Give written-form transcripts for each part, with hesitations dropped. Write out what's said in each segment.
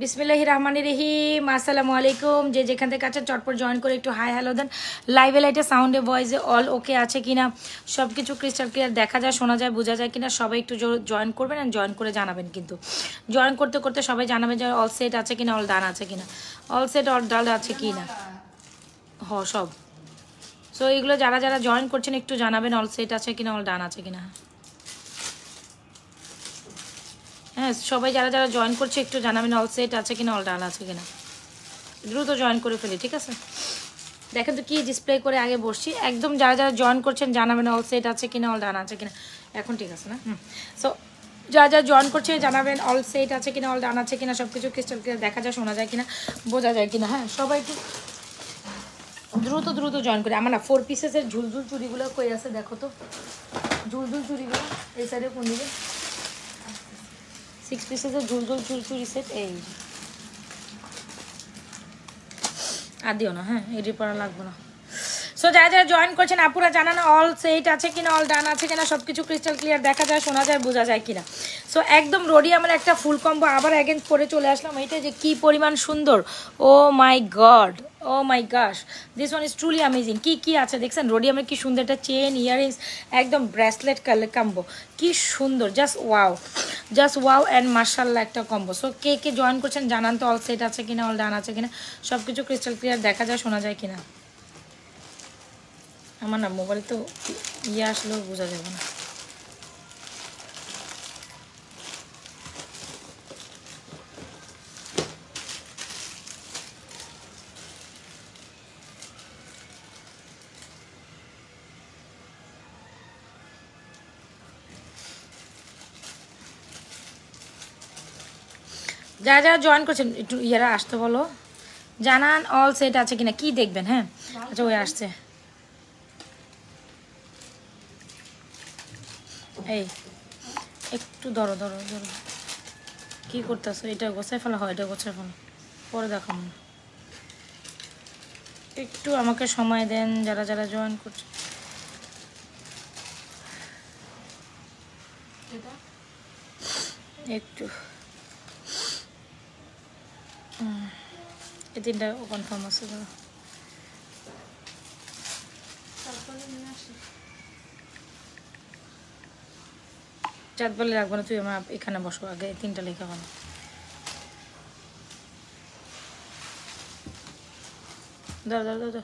বিসমিল্লাহির রহমানির রহিম। আসসালামু আলাইকুম। যে যেখান থেকে আছেন চটপট জয়েন করে একটু হাই হ্যালো দেন। লাইভে লাইটে সাউন্ডে ভয়েসে অল ওকে আছে কিনা, সব কিছু ক্রিস্টাল ক্লিয়ার দেখা যায়, শোনা যায়, বোঝা যায় কিনা, সবাই একটু জয়েন করবেন আর জয়েন করে জানাবেন। কিন্তু জয়েন করতে করতে সবাই জানাবেন যে অল সেট আছে কিনা, অল ডান আছে কিনা, অল সেট অল ডান আছে কিনা, সব। সো এইগুলো যারা যারা জয়েন করছেন একটু জানাবেন অল সেট আছে কিনা, অল ডান আছে কিনা। হ্যাঁ, সবাই যারা যারা জয়েন করছে একটু জানাবেন অল সেট আছে কিনা, অল ডান আছে কিনা। দ্রুত জয়েন করে ফেলি, ঠিক আছে? দেখেন তো কি ডিসপ্লে করে আগে বসছি। একদম যারা যারা জয়েন করছেন জানাবেন অল সেট আছে কিনা, অল ডান আছে কিনা। এখন ঠিক আছে না? সো যারা যারা জয়েন করছে জানাবেন অল সেট আছে কিনা, অল ডান আছে কিনা, সব কিছু ক্রিস্টাল ক্লিয়ার দেখা যায়, শোনা যায় কিনা, বোঝা যায় কিনা। হ্যাঁ, সবাই একটু দ্রুত দ্রুত জয়েন করে। আমার না 4 পিসেসের ঝুলঝুল চুড়িগুলো কই আছে দেখো তো, ঝুলঝুল চুড়িগুলো এই সাইডে কোন দিকে? 6 পিসেসের ঝুলঝুল চুড়ি সেট এই। আর দিও না, হ্যাঁ, এডি পড়া লাগবে না। সো যারা যারা জয়েন করছেন আপুরা জানানো অল সেট আছে কিনা, অল ডান আছে কিনা, সব কিছু ক্রিস্টাল ক্লিয়ার দেখা যায়, শোনা যায়, বোঝা যায় কিনা। সো একদম রোডিয়ামের একটা ফুল কম্বো আবার অ্যাগেন করে চলে আসলাম। এইটা যে কি পরিমাণ সুন্দর, oh my God, oh my gosh, this one is truly amazing. কি কি আছে দেখছেন? রোডিয়ামের কি সুন্দর একটা চেন, ইয়াররিংস, একদম ব্রেসলেট কম্বো, কি সুন্দর, just wow, just wow and মার্শাল্লাহ একটা কম্বো। সো কে কে জয়েন করছেন জানান তো অল সেট আছে কিনা, অল ডান আছে কিনা, সব কিছু ক্রিস্টাল ক্লিয়ার দেখা যায়, শোনা যায় কিনা। আমার না মোবাইল তো আসলেও বোঝা যাবে না। যারা যারা জয়েন করছেন একটু ইয়ারা আসতে বলো, জানান অল সেট আছে কিনা। কি দেখবেন? হ্যাঁ, আচ্ছা, ওই আসছে। এই একটু ধরো ধরো ধরো, কি করতেছো? এটা গোছায় ফেলা হয়, এটা গোছায় ফেলা পরে দেখাবো না। একটু আমাকে সময় দেন যারা যারা জয়েন করছে। একটু এই 3টা কনফার্ম আছে, ধরো। চাঁদ বলে রাখবো না, তুই আমার এখানে বসো, আগে 3টা লেখা বানো। ধরো ধরো ধরো,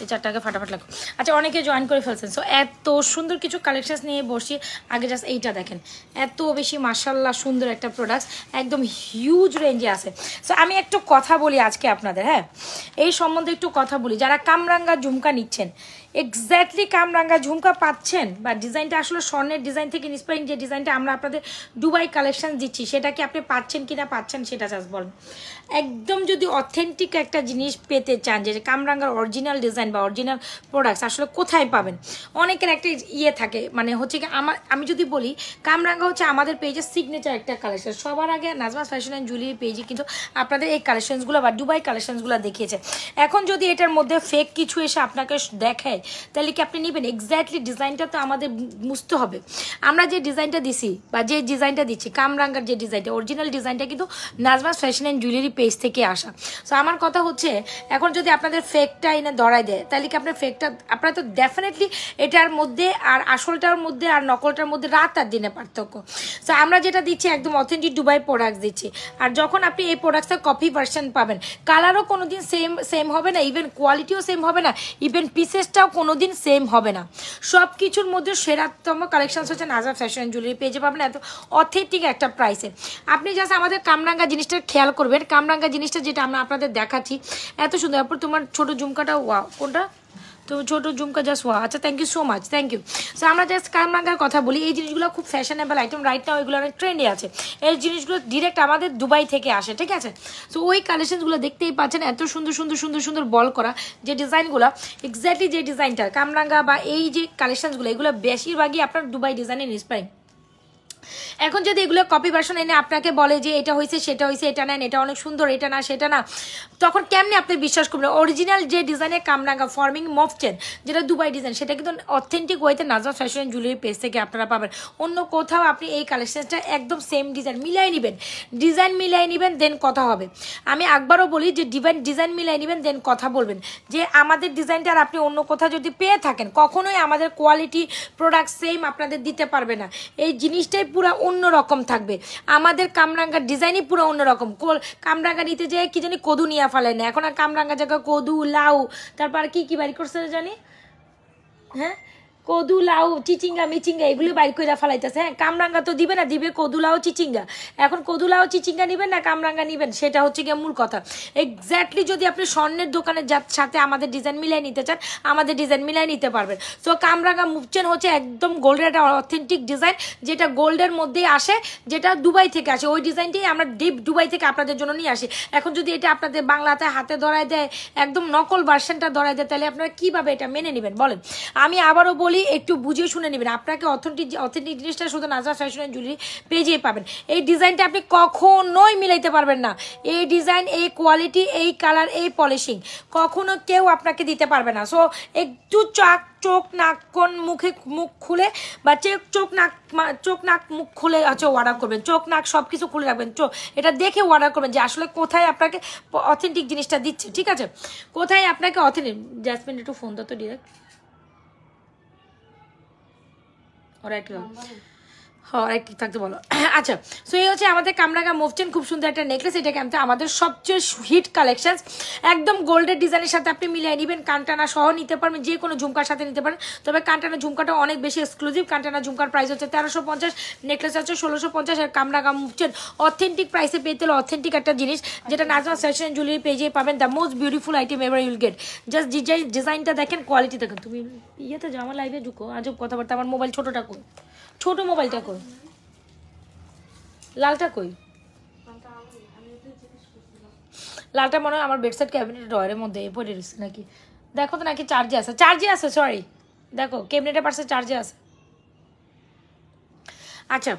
এই 4টাকে ফাটাফাট লাগবে। আচ্ছা, অনেকে জয়েন করে ফেলছেন। সো এত সুন্দর কিছু কালেকশান নিয়ে বসি। আগে জাস্ট এইটা দেখেন, এত বেশি মাশাআল্লাহ সুন্দর একটা প্রোডাক্ট, একদম হিউজ রেঞ্জে আছে। সো আমি একটু কথা বলি আজকে আপনাদের, হ্যাঁ, এই সম্বন্ধে একটু কথা বলি। যারা কামরাঙ্গা ঝুমকা নিচ্ছেন, এক্স্যাক্টলি কামরাঙ্গা ঝুমকা পাচ্ছেন, বা ডিজাইনটা আসলে স্বর্ণের ডিজাইন থেকে ইন্সপায়ারিং যে ডিজাইনটা আমরা আপনাদের দুবাই কালেকশন দিচ্ছি, সেটা কি আপনি পাচ্ছেন কি না পাচ্ছেন সেটা জাস্ট বলেন। একদম যদি অথেন্টিক একটা জিনিস পেতে চান, যে কামরাঙ্গার অরিজিনাল ডিজাইন বা অরিজিনাল প্রোডাক্টস আসলে কোথায় পাবেন? অনেকের একটা থাকে, মানে হচ্ছে কি, আমি যদি বলি কামরাঙ্গা হচ্ছে আমাদের পেজের সিগনেচার একটা কালেকশন। সবার আগে নাজমাস ফ্যাশন অ্যান্ড জুয়েলারি পেজে কিন্তু আপনাদের এই কালেকশনসগুলো বা দুবাই কালেকশনসগুলো দেখিয়েছে। এখন যদি এটার মধ্যে ফেক কিছু এসে আপনাকে দেখায়, তাহলে কি আপনি নেবেন? এক্স্যাক্টলি ডিজাইনটা তো আমাদের বুঝতে হবে। আমরা যে ডিজাইনটা দিছি বা যে ডিজাইনটা দিচ্ছি, কামরাঙ্গার যে ডিজাইনটা, অরিজিনাল ডিজাইনটা কিন্তু Nazma's fashion and jewellery page থেকে আসা। সো আমার কথা হচ্ছে, এখন যদি আপনাদের ফেকটা এনে ধরায় দেয়, তাহলে কি আপনার ফেকটা, আপনারা তো ডেফিনেটলি এটার মধ্যে আর আসলটার মধ্যে আর নকলটার মধ্যে রাত আর দিনে পার্থক্য। সো আমরা যেটা দিচ্ছি একদম অথেন্টিক দুবাই প্রোডাক্টস দিচ্ছি। আর যখন আপনি এই প্রোডাক্টসের কপি ভার্সন পাবেন, কালারও কোনোদিন সেম হবে না, ইভেন কোয়ালিটিও সেম হবে না, ইভেন পিসেসটাও কোনোদিন সেম হবে না। সব কিছুর মধ্যে সেরাতম কালেকশন হচ্ছে নাজমাস ফ্যাশন জুয়েলারি পেজে পাবেন, এত অথেন্টিক একটা প্রাইসে। আপনি জাস্ট আমাদের কামরাঙ্গা জিনিসটা খেয়াল করবেন। কামরাঙ্গা জিনিসটা যেটা আমরা আপনাদের দেখাচ্ছি এত সুন্দর। তারপর তোমার ছোট ঝুমকাটা, ওয়াও, কোনটা? তো ছোটো ঝুমকা, জাস্ট ওয়া। আচ্ছা, thank you so much, thank you. So আমরা জাস্ট কামরাঙ্গার কথা বলি। এই জিনিসগুলো খুব ফ্যাশনেবল আইটেম, রাইট নাও এগুলো অনেক ট্রেন্ডে আছে। এই জিনিসগুলো ডিরেক্ট আমাদের দুবাই থেকে আসে, ঠিক আছে? সো ওই কালেকশনসগুলো দেখতেই পাচ্ছেন, এত সুন্দর সুন্দর সুন্দর সুন্দর বল করা যে ডিজাইনগুলো, এক্স্যাক্টলি যে ডিজাইনটা কামরাঙ্গা বা এই যে কালেকশনসগুলো, এগুলো বেশিরভাগই আপনার দুবাই ডিজাইনের ইন্সপায়ারিং। এখন যদি এগুলো কপি ভার্সন এনে আপনাকে বলে যে এটা হয়েছে সেটা হয়েছে, এটা নেন, এটা অনেক সুন্দর, এটা না সেটা না, তখন কেমনি আপনি বিশ্বাস করবেন? অরিজিনাল যে ডিজাইনের কামরাঙ্গা ফর্মিং মফচেন যেটা দুবাই ডিজাইন, সেটা কিন্তু অথেন্টিক ওয়েতে Nazma fashion and jewellery page থেকে আপনারা পাবেন। অন্য কোথাও আপনি এই কালেকশনটা একদম সেম ডিজাইন মিলাই নেবেন, দেন কথা হবে। আমি একবারও বলি যে ডিজাইন মিলাই নেবেন, দেন কথা বলবেন যে আমাদের ডিজাইনটা আর আপনি অন্য কোথাও যদি পেয়ে থাকেন, কখনোই আমাদের কোয়ালিটি প্রোডাক্ট সেম আপনাদের দিতে পারবে না। এই জিনিসটাই পুরো অন্যরকম থাকবে, আমাদের কামরাঙ্গার ডিজাইনই পুরো অন্যরকম। কামরাঙ্গা নিতে যেয়ে কি জানি কদু নিয়ে ফেলে না, এখন আর কামরাঙ্গা জায়গায় কদু, লাউ, তারপর কি কি বাড়ি করছে জানি, হ্যাঁ কদু, লাউ, চিচিঙ্গা, মিচিঙ্গা এগুলো বাইর করে ফেলাইতেছে। হ্যাঁ, কামরাঙ্গা তো দিবে না, দিবে কদু, লাউ, চিচিঙ্গা। এখন কদু, লাউ, চিচিঙ্গা নিবেন না কামরাঙ্গা নিবেন, সেটা হচ্ছে গিয়ে মূল কথা। এক্স্যাক্টলি যদি আপনি স্বর্ণের দোকানের সাথে আমাদের ডিজাইন মিলাই নিতে চান, আমাদের ডিজাইন মিলাই নিতে পারবেন। সো কামরাঙ্গা মুভচেন হচ্ছে একদম গোল্ডের একটা অথেন্টিক ডিজাইন, যেটা গোল্ডের মধ্যেই আসে, যেটা দুবাই থেকে আসে। ওই ডিজাইনটাই আমরা ডিপ দুবাই থেকে আপনাদের জন্য নিয়ে আসি। এখন যদি এটা আপনাদের বাংলাতে হাতে ধরায় দেয়, একদম নকল ভার্সনটা ধরায় দেয়, তাহলে আপনারা কীভাবে এটা মেনে নেবেন বলেন? আমি আবারও বলি, একটু বুঝিয়ে শুনে নেবেন। আপনাকে অথেন্টিক জিনিসটা শুধু নাজমা ফ্যাশন অ্যান্ড জুয়েলারি পেজেই পাবেন। এই ডিজাইনটা আপনি কখনোই মিলাইতে পারবেন না। এই ডিজাইন, এই কোয়ালিটি, এই কালার, এই পলিশিং কখনো কেউ আপনাকে দিতে পারবে না। সো একটু চোখ নাক মুখ খুলে বা চোখ নাক মুখ খুলে অর্ডার করবেন। চোখ নাক সব কিছু খুলে রাখবেন, এটা দেখে অর্ডার করবেন যে আসলে কোথায় আপনাকে অথেন্টিক জিনিসটা দিচ্ছে। ঠিক আছে, কোথায় আপনাকে অথেন্টিক। জাসমিন একটু ফোন দাও তো ডিরেক্ট। থাকতে বলো। আচ্ছা, সো এই হচ্ছে আমাদের কামরাঙ্গা মুভচেন, খুব সুন্দর একটা নেকলেস। এটাকে আমাদের সবচেয়ে হিট কালেকশন, একদম গোল্ডের ডিজাইনের সাথে আপনি মিলিয়ে নেবেন। কানটানা সহ নিতে পারবেন, যে কোনো ঝুমকার সাথে নিতে পারেন। তবে কানটানা ঝুমকাটা অনেক বেশি এক্সক্লুসিভ। কানটানা ঝুমকার প্রাইস হচ্ছে 1350, নেকলেস হচ্ছে 1650। আর কামরাঙ্গা মুভচেন অথেন্টিক প্রাইসে পেতে হলে অথেন্টিক একটা জিনিস, যেটা নাজমা ফ্যাশন অ্যান্ড জুয়েলারি পেজে পাবেন। The most beautiful item ever Yule gate. Just ডিজাইনটা দেখেন, কোয়ালিটি দেখেন। তুমি ইয়েতে যাও, আমার লাইভে ঢুকো, আজব কথাবার্তা। আমার মোবাইল ছোটোটা কই, ছোট মোবাইলটা কই, লালটা কই? লালটা মনে হয় আমার বেডসাইড ক্যাবিনেট ড্রয়ারের মধ্যে পড়ে রয়েছে নাকি, দেখো তো। নাকি চার্জে আছে, সরি দেখো ক্যাবিনেটের পাশে চার্জে আছে। আচ্ছা,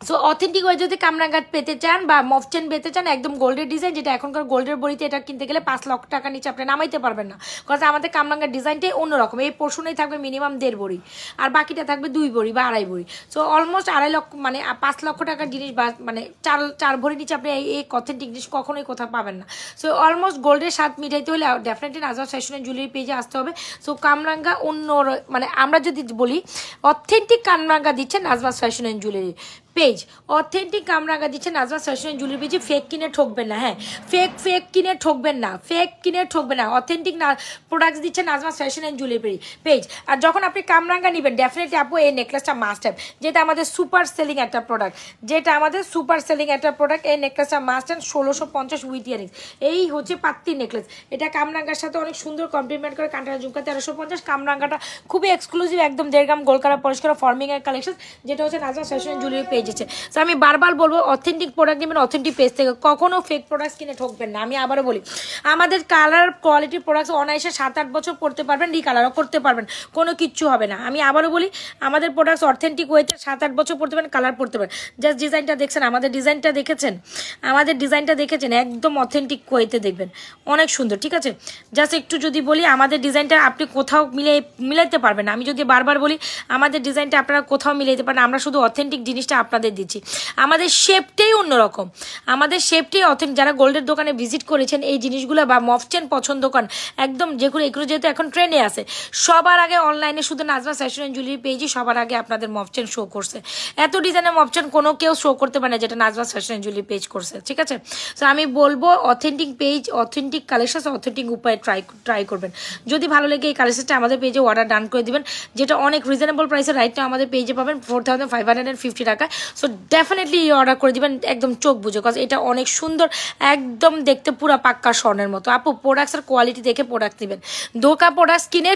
সো অথেন্টিক ওয়ে যদি কামরাঙ্গাট পেতে চান বা মফচেন পেতে চান, একদম গোল্ডের ডিজাইন, যেটা এখনকার গোল্ডের বড়িতে এটা কিনতে গেলে 5 লক্ষ টাকা নিচে আপনি নামাইতে পারবেন না। কারণ আমাদের কামরাঙ্গার ডিজাইনটাই অন্যরকম। এই পোর্শনেই থাকবে মিনিমাম 1.5 বড়ি, আর বাকিটা থাকবে 2 বড়ি বা 2.5 বড়ি। সো অলমোস্ট 2.5 লক্ষ, মানে 5 লক্ষ টাকার জিনিস বা মানে 4 ভরি নিচে আপনি এই অথেন্টিক জিনিস কখনোই কোথাও পাবেন না। সো অলমোস্ট গোল্ডের স্বাদ মিটাইতে হলে definitely Nazma fashion and jewellery পেজে আসতে হবে। সো কামরাঙ্গা অন্য, মানে আমরা যদি বলি অথেন্টিক কামরাঙ্গা দিচ্ছে Najma fashion and jewellery page, authentic কামরাঙ্গা দিচ্ছে নাজমা ফ্যাশন অ্যান্ড জুয়েলারি পেজে। ফেক কিনে ঠকবেন না, হ্যাঁ ফেক কিনে ঠকবেন না। অথেন্টিক প্রোডাক্টস দিচ্ছে Najma fashion and jewellery page. আর যখন আপনি কামরাঙ্গা নেবেন, ডেফিনেটলি আপু এই নেকলেসটা মাস্ট হ্যাভ, যেটা আমাদের সুপার সেলিং একটা প্রোডাক্ট, এই নেকলেসটা মাস্ট হ্যাভ। 1650 with earrings. এই হচ্ছে পাত্তি নেকলেস, এটা কামরাঙ্গার সাথে অনেক সুন্দর কমপ্লিমেন্ট করে। কানটানা ঝুমকা 1350। কামরাঙ্গাটা খুবই এক্সক্লুসিভ, একদম 1.5 গ্রাম গোল করা পরিষ্কার ফর্মিং এর কালেকশন, যেটা হচ্ছে Nazma fashion and jewellery page. তো আমি বারবার বলবো, অথেন্টিক প্রোডাক্ট নেবেন অথেন্টিক পেজ থেকে, কখনো ফেক প্রোডাক্টস কিনে ঠকবেন না। আমি আবারও বলি, আমাদের কালার কোয়ালিটির প্রোডাক্টস অনায়াসে 7-8 বছর পরতে পারবেন, রিকালারও করতে পারবেন, কোনো কিচ্ছু হবে না। আমি আবারও বলি, আমাদের প্রোডাক্টস অথেন্টিক ওয়েতে 7-8 বছর পরতে পারেন, কালার পরতে পারেন। জাস্ট ডিজাইনটা দেখছেন, আমাদের ডিজাইনটা দেখেছেন, একদম অথেন্টিক ওয়েতে দেখবেন, অনেক সুন্দর। ঠিক আছে, জাস্ট একটু যদি বলি, আমাদের ডিজাইনটা আপনি কোথাও মিলাইতে পারবেন না। আমি যদি বারবার বলি, আমাদের ডিজাইনটা আপনারা কোথাও মিলাইতে পারেন, আমরা শুধু অথেন্টিক জিনিসটা আপনাদের দিচ্ছি। আমাদের শেপটাই অন্যরকম, আমাদের শেপটাই অথেন্টিক। যারা গোল্ডের দোকানে ভিজিট করেছেন এই জিনিসগুলো বা মফচেন পছন্দ করেন, একদম এগুলো যেহেতু এখন ট্রেন্ডে আছে, সবার আগে অনলাইনে শুধু নাজমা ফ্যাশন অ্যান্ড জুয়েলারি পেজই সবার আগে আপনাদের মফচেন শো করছে। এত ডিজাইনের মফচেন কোনো কেউ শো করতে পারে না যেটা Nazma fashion and jewellery page করছে। ঠিক আছে, তো আমি বলবো authentic page, authentic collection, authentic উপায়ে ট্রাই করবেন। যদি ভালো লাগে এই কালেকশনটা আমাদের পেজে অর্ডার ডান করে দিবেন, যেটা অনেক রিজনেবল প্রাইসে রাইট নাও আমাদের পেজে পাবেন 4550 টাকা। সো ডেফিনেটলি অর্ডার করে দিবেন একদম চোখ বুঝে, কজ এটা অনেক সুন্দর, একদম দেখতে পুরো পাক্কা স্বর্ণের মতো। আপু প্রোডাক্টসের কোয়ালিটি দেখে প্রোডাক্ট নেবেন, দোকা প্রোডাক্টস কিনে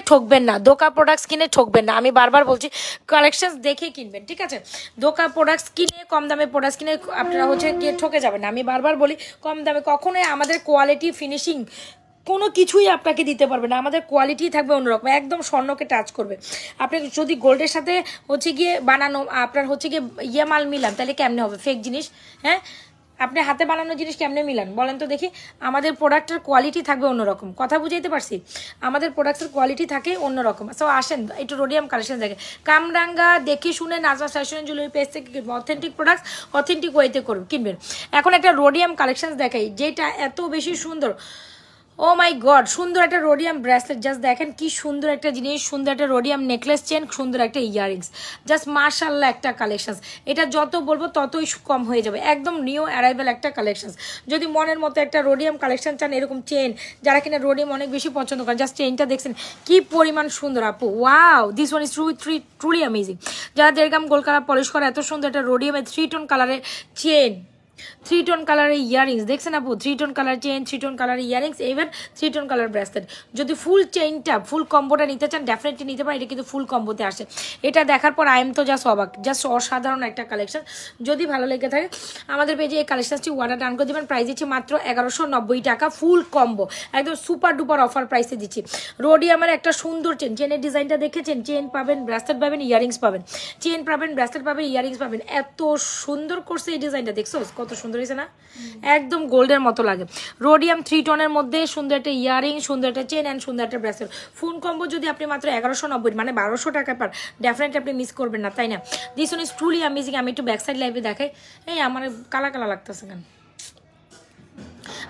ঠকবেন না। আমি বারবার বলছি, কালেকশন দেখে কিনবেন। ঠিক আছে, দোকা প্রোডাক্টস কিনে, কম দামে প্রোডাক্টস কিনে আপনারা হচ্ছে গিয়ে ঠকে যাবেন না। আমি বারবার বলি, কম দামে কখনোই আমাদের কোয়ালিটি ফিনিশিং কোনো কিছুই আপনাকে দিতে পারবে না, আমাদের কোয়ালিটি থাকবে অন্যরকম, একদম স্বর্ণকে টাচ করবে। আপনি যদি গোল্ডের সাথে হচ্ছে গিয়ে বানানো আপনার হচ্ছে গিয়ে ইয়ে মাল মিলান তাহলে কেমনে হবে, ফেক জিনিস। হ্যাঁ, আপনি হাতে বানানো জিনিস কেমনে মিলান বলেন তো দেখি। আমাদের প্রোডাক্টের কোয়ালিটি থাকবে অন্যরকম, কথা বুঝাইতে পারছি, আমাদের প্রোডাক্টের কোয়ালিটি থাকে অন্যরকম। সো আসেন একটু রোডিয়াম কালেকশন দেখে, কামরাঙ্গা দেখে শুনে নাজমা ফ্যাশন জুয়েলারি পেজ থেকে কিনবেন, অথেন্টিক প্রোডাক্টস অথেন্টিক ওয়েতে কিনবেন। এখন একটা রোডিয়াম কালেকশন দেখাই যেটা এত বেশি সুন্দর, ও মাই গড, সুন্দর একটা রোডিয়াম ব্রেসলেট, জাস্ট দেখেন কি সুন্দর একটা জিনিস, সুন্দর একটা রোডিয়াম নেকলেস চেন, সুন্দর একটা ইয়ারিংস, জাস্ট মার্শাল্লাহ একটা কালেকশন। এটা যত বলবো ততই কম হয়ে যাবে, একদম নিউ অ্যারাইভেল একটা কালেকশন। যদি মনের মতো একটা রোডিয়াম কালেকশন চান, এরকম চেন, যারা কিনা রোডিয়াম অনেক বেশি পছন্দ করেন, জাস্ট চেনটা দেখছেন কি পরিমাণ সুন্দর আপু, wow, this one is truly amazing. যারা 1.5 গ্রাম গোল্ড কালার পলিশ করা, এত সুন্দর একটা রোডিয়ামের 3 টোন কালারের চেন, 3 টোন কালারের ইয়ারিংস দেখছেন আপু, 3 tone colour chain, 3 tone colour earrings, এবার 3 টোন কালার ব্রেসলেট। যদি ফুল চেইনটা ফুল কম্বোটা নিতে চান ডেফিনেটলি নিতে পারেন, এটা কিন্তু ফুল কম্বোতে আসে। এটা দেখার পর আই এম তো জাস্ট অবাক, জাস্ট অসাধারণ একটা কালেকশন। যদি ভালো লেগে থাকে আমাদের পেজে এই কালেকশনটি অর্ডার ডান করে দেবেন। প্রাইস দিচ্ছি মাত্র 1190 টাকা, ফুল কম্বো, একদম সুপার ডুপার অফার প্রাইসে দিচ্ছি। রোডিয়ামের একটা সুন্দর চেন, চেনের ডিজাইনটা দেখেছেন, চেন পাবেন, ব্রেসলেট পাবেন, ইয়ারিংস পাবেন, চেন পাবেন, ব্রেসলেট পাবেন, ইয়ারিংস পাবেন, এত সুন্দর করছে এই ডিজাইনটা, দেখছো কত সুন্দর হয়েছে না, একদম গোল্ডের মতো লাগে। রোডিয়াম 3 টোনের মধ্যে সুন্দর একটা ইয়ারিং, সুন্দর একটা চেন অ্যান্ড সুন্দর একটা ব্রেসলেট, ফুল কম্বো যদি আপনি মাত্র 1190 মানে 1200 টাকা পার, ডেফিনেটলি আপনি মিস করবেন না, তাই না? This one is truly amazing. আমি একটু ব্যাক সাইড লাইভে দেখাই, এই আমার কালা কালা লাগতেছে কেন?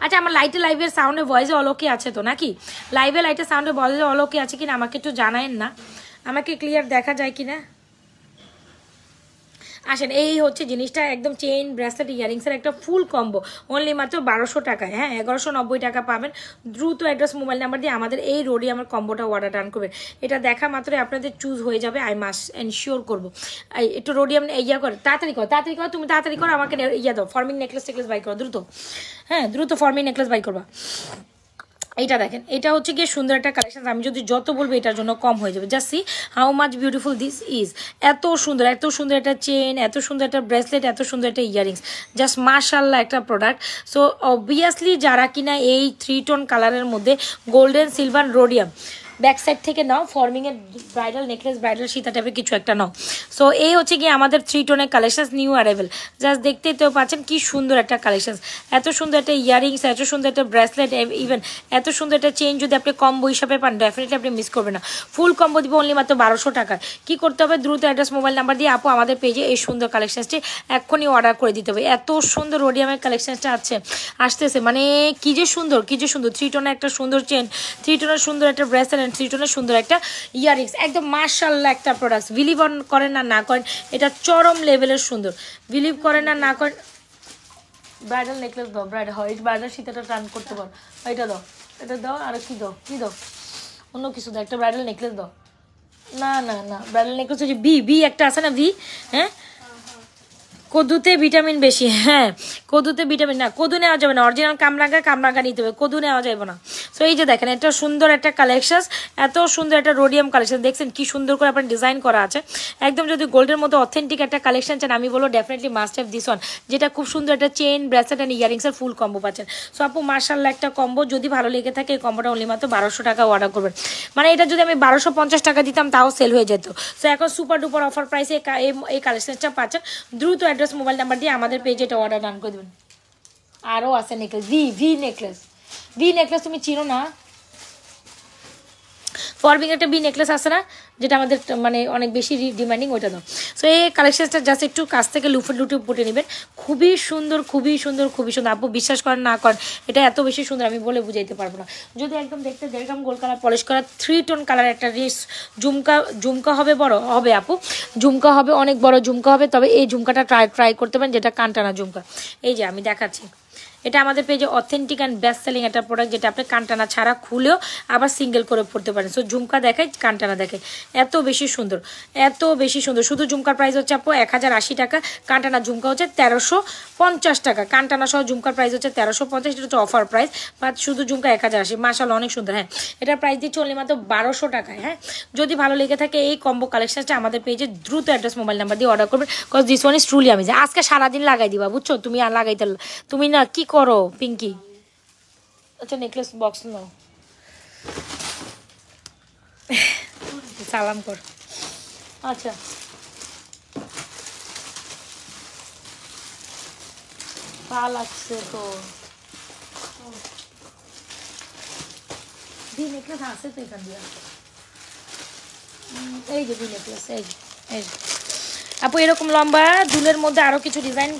আচ্ছা, আমার লাইভের সাউন্ডে ভয়েসে অলকে আছে তো নাকি? লাইটের সাউন্ডে ভয়েসে অলকে আছে কিনা আমাকে একটু জানায়েন না, আমাকে ক্লিয়ার দেখা যায় কিনা। আসেন, এই হচ্ছে জিনিসটা, একদম চেইন ব্রেসলেট ইয়ারিংসের একটা ফুল কম্বো, অনলি মাত্র 1200 টাকায়। হ্যাঁ, 1190 টাকা পাবেন। দ্রুত অ্যাড্রেস মোবাইল নাম্বার দিয়ে আমাদের এই রোডিয়ামের কম্বোটা অর্ডার ডান করবেন। এটা দেখা মাত্রই আপনাদের চুজ হয়ে যাবে, আই মাস্ট এনশিওর করবো। একটু রোডিয়াম ইয়া করে, তাড়াতাড়ি করো, তুমি তাড়াতাড়ি করো, আমাকে ইয়া দাও, ফর্মিং নেকলেস বাই করো দ্রুত। হ্যাঁ, দ্রুত ফর্মিং নেকলেস বাই করবা। এইটা দেখেন, এটা হচ্ছে গিয়ে সুন্দর একটা কালেকশন, আমি যদি যত বলবো এটার জন্য কম হয়ে যাবে। Just see how much beautiful this is, এত সুন্দর একটা চেন, এত সুন্দর একটা ব্রেসলেট, এত সুন্দর একটা ইয়ারিংস, জাস্ট মাশাআল্লাহ একটা প্রোডাক্ট। সো অবভিয়াসলি যারা কিনা এই 3 টোন কালারের মধ্যে golden silver rhodium back side থেকে নাও, ফর্মিংয়ের ব্রাইডাল নেকলেস, ব্রাইডাল সীতা টাইপের কিছু একটা নাও। সো এই হচ্ছে গিয়ে আমাদের 3 টোনের কালেকশন, নিউ অ্যারাইভেল, জাস্ট দেখতেই তো পাচ্ছেন কি সুন্দর একটা কালেকশন, এত সুন্দর একটা ইয়ারিংস, এত সুন্দর একটা ব্রেসলেট, ইভেন এত সুন্দর একটা চেইন যদি আপনি কম্বো হিসাবে পান ডেফিনেটলি আপনি মিস করবেন না। ফুল কম্বো দিব অনলি মাত্র 1200 টাকায়। কী করতে হবে, দ্রুত অ্যাড্রেস মোবাইল নাম্বার দিয়ে আপু আমাদের পেজে এই সুন্দর কালেকশনসটি এক্ষুনি অর্ডার করে দিতে হবে। এত সুন্দর রোডিয়ামের কালেকশনসটা আসতেছে, মানে কি যে সুন্দর 3 টোনের একটা সুন্দর চেন, 3 টোনের সুন্দর একটা ব্রেসলেট, 3 টোনের সুন্দর একটা ইয়ারিংস, একদম মাশাআল্লাহ একটা প্রোডাক্ট। বিলিভ করেন না করেন, এটা চরম লেভেলের সুন্দর, বিলিভ করেন না করেন। ব্রাইডাল নেকলেস দাও, ব্রাইডাল হয় ব্রাইডাল সীতাটা টার্ন করতে পারো, এটা দাও, আর কি দাও অন্য কিছু দাও, একটা ব্রাইডাল নেকলেস দাও। না ব্রাইডাল নেকলেস হচ্ছে বি একটা আছে না, হ্যাঁ, কদুতে ভিটামিন বেশি। হ্যাঁ, কদুতে ভিটামিন, না কদু নেওয়া যাবে না, অরিজিনাল কামরাঙ্গা নিতে হবে, কদু নেওয়া যাবে না। সো এই যে দেখেন, এটা সুন্দর একটা কালেকশন, এত সুন্দর একটা রোডিয়াম কালেকশন, দেখছেন কি সুন্দর করে আপনার ডিজাইন করা আছে, একদম যদি গোল্ডের মতো অথেন্টিক একটা কালেকশন চান আমি বলবো definitely must have this one, যেটা খুব সুন্দর একটা চেইন, ব্রেসলেট অ্যান্ড ইয়ারিংসের ফুল কম্বো পাচ্ছেন। সো আপু মাশাআল্লাহ একটা কম্বো, যদি ভালো লেগে থাকে এই কম্বোটা অনলি মাত্র 1200 টাকা অর্ডার করবেন। মানে এটা যদি আমি 1250 টাকা দিতাম তাও সেল হয়ে যেত। সো এখন সুপার ডুপার অফার প্রাইসে এই কালেকশনটা পাচ্ছেন। দ্রুত অ্যাড্রেস মোবাইল নাম্বার দিয়ে আমাদের পেজে এটা অর্ডার ডান করে দেবেন। আরও আছে নেকলেস, ভি নেকলেস তুমি চিনো না? ফরবিং একটা বি নেকলেস আছে না, যেটা আমাদের মানে অনেক বেশি ডিমান্ডিং, ওইটা দাও। সো এই কালেকশনটা জাস্ট একটু কাছ থেকে লুটে পুটে নেবেন, খুবই সুন্দর। আপু বিশ্বাস করেন না করেন, এটা এত বেশি সুন্দর আমি বলে বুঝাইতে পারবো না। যদি একদম দেখতে 1.5 গ্রাম গোল্ড কালার পলিশ করা 3 টোন কালার একটা ঝুমকা হবে, বড় হবে আপু, ঝুমকা হবে, অনেক বড় ঝুমকা হবে। তবে এই ঝুমকাটা ট্রাই করতে পারেন, যেটা কানটানা ঝুমকা। এই যে আমি দেখাচ্ছি, এটা আমাদের পেজে অথেন্টিক অ্যান্ড বেস্ট সেলিং একটা প্রোডাক্ট, যেটা আপনি কানটানা ছাড়া খুলেও আবার সিঙ্গেল করে পড়তে পারেন। সো ঝুমকা দেখায়, কানটানা দেখায়, এত বেশি সুন্দর। শুধু ঝুমকার প্রাইস হচ্ছে আপু 1080 টাকা, কানটানা ঝুমকা হচ্ছে 1350 টাকা, কানটানা সহ ঝুমকার প্রাইস হচ্ছে 1350, এটা হচ্ছে অফার প্রাইস, বাট শুধু ঝুমকা 1080। মাশাআল্লাহ অনেক সুন্দর। হ্যাঁ, এটার প্রাইস দিচ্ছে অনলি মাত্র 1200 টাকায়। হ্যাঁ, যদি ভালো লেগে থাকে এই কম্বো কালেকশনটা আমাদের পেজে দ্রুত অ্যাড্রেস মোবাইল নাম্বার দিয়ে অর্ডার করবেন, because this one is truly amazing. আজকে সারাদিন লাগাই দিবা, বুঝছো? তুমি আর লাগাইতে, তুমি না কি করো পিঙ্কি? আচ্ছা নেকলেস বক্স নাও, সালাম কর। আচ্ছা ভালো লাগছে তো, বি নেকলেস আছে তো এখান দিয়ে, এই যে বি নেকলেস, এই যে এই যে আপু এরকম লম্বা দুলের মধ্যে আরও কিছু ডিজাইন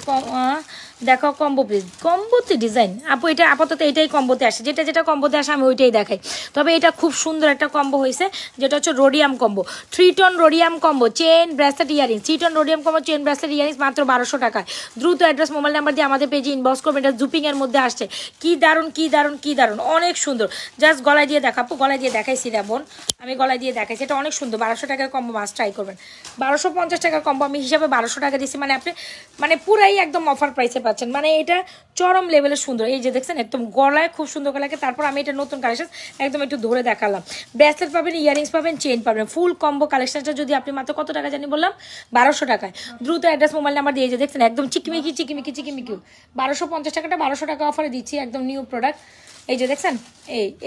দেখো, কম্বো প্লিজ, কম্বোতে ডিজাইন আপু এটা আপাতত এটাই কম্বোতে আসে, যেটা যেটা কম্বোতে আসে আমি ওইটাই দেখাই। তবে এটা খুব সুন্দর একটা কম্বো হয়েছে, যেটা হচ্ছে rhodium combo, 3 tone rhodium combo, chain bracelet earrings, 3 tone rhodium combo chain bracelet earrings মাত্র 1200 টাকায়। দ্রুত অ্যাড্রেস মোবাইল নাম্বার দিয়ে আমাদের পেজে ইনবক্স করবেন। এটা জুপিংয়ের মধ্যে আসছে, কি দারুণ কি দারুণ কি দারুণ, অনেক সুন্দর। জাস্ট গলায় দিয়ে দেখা আপু, গলায় দিয়ে দেখাইছি না বোন, আমি গলায় দিয়ে দেখাইছি, এটা অনেক সুন্দর। 1200 টাকার কম্বো মাস্ট ট্রাই করবেন। 1250 টাকার কম্বো আমি হিসাবে 1200 টাকা দিচ্ছি, মানে আপনি মানে পুরাই একদম অফার প্রাইসে পাচ্ছেন, মানে এটা চরম লেভেলের সুন্দর। এই যে দেখছেন একদম গলায় খুব সুন্দর করে লাগে। তারপর আমি এটা নতুন কালেকশন একদম একটু ধরে দেখালাম, ব্রেসলেট পাবেন, ইয়ারিংস পাবেন, চেন পাবেন, ফুল কম্বো কালেকশনটা যদি আপনি মাত্র কত টাকা জানি বললাম 1200 টাকায়। দ্রুত অ্যাড্রেস মোবাইল নাম্বার দিয়ে যে দেখছেন একদম চিকিমিকি চিকিমিকি চিকিমিকি 1250 টাকাটা 1200 টাকা অফারে দিচ্ছি, একদম নিউ প্রোডাক্ট। এই যে দেখছেন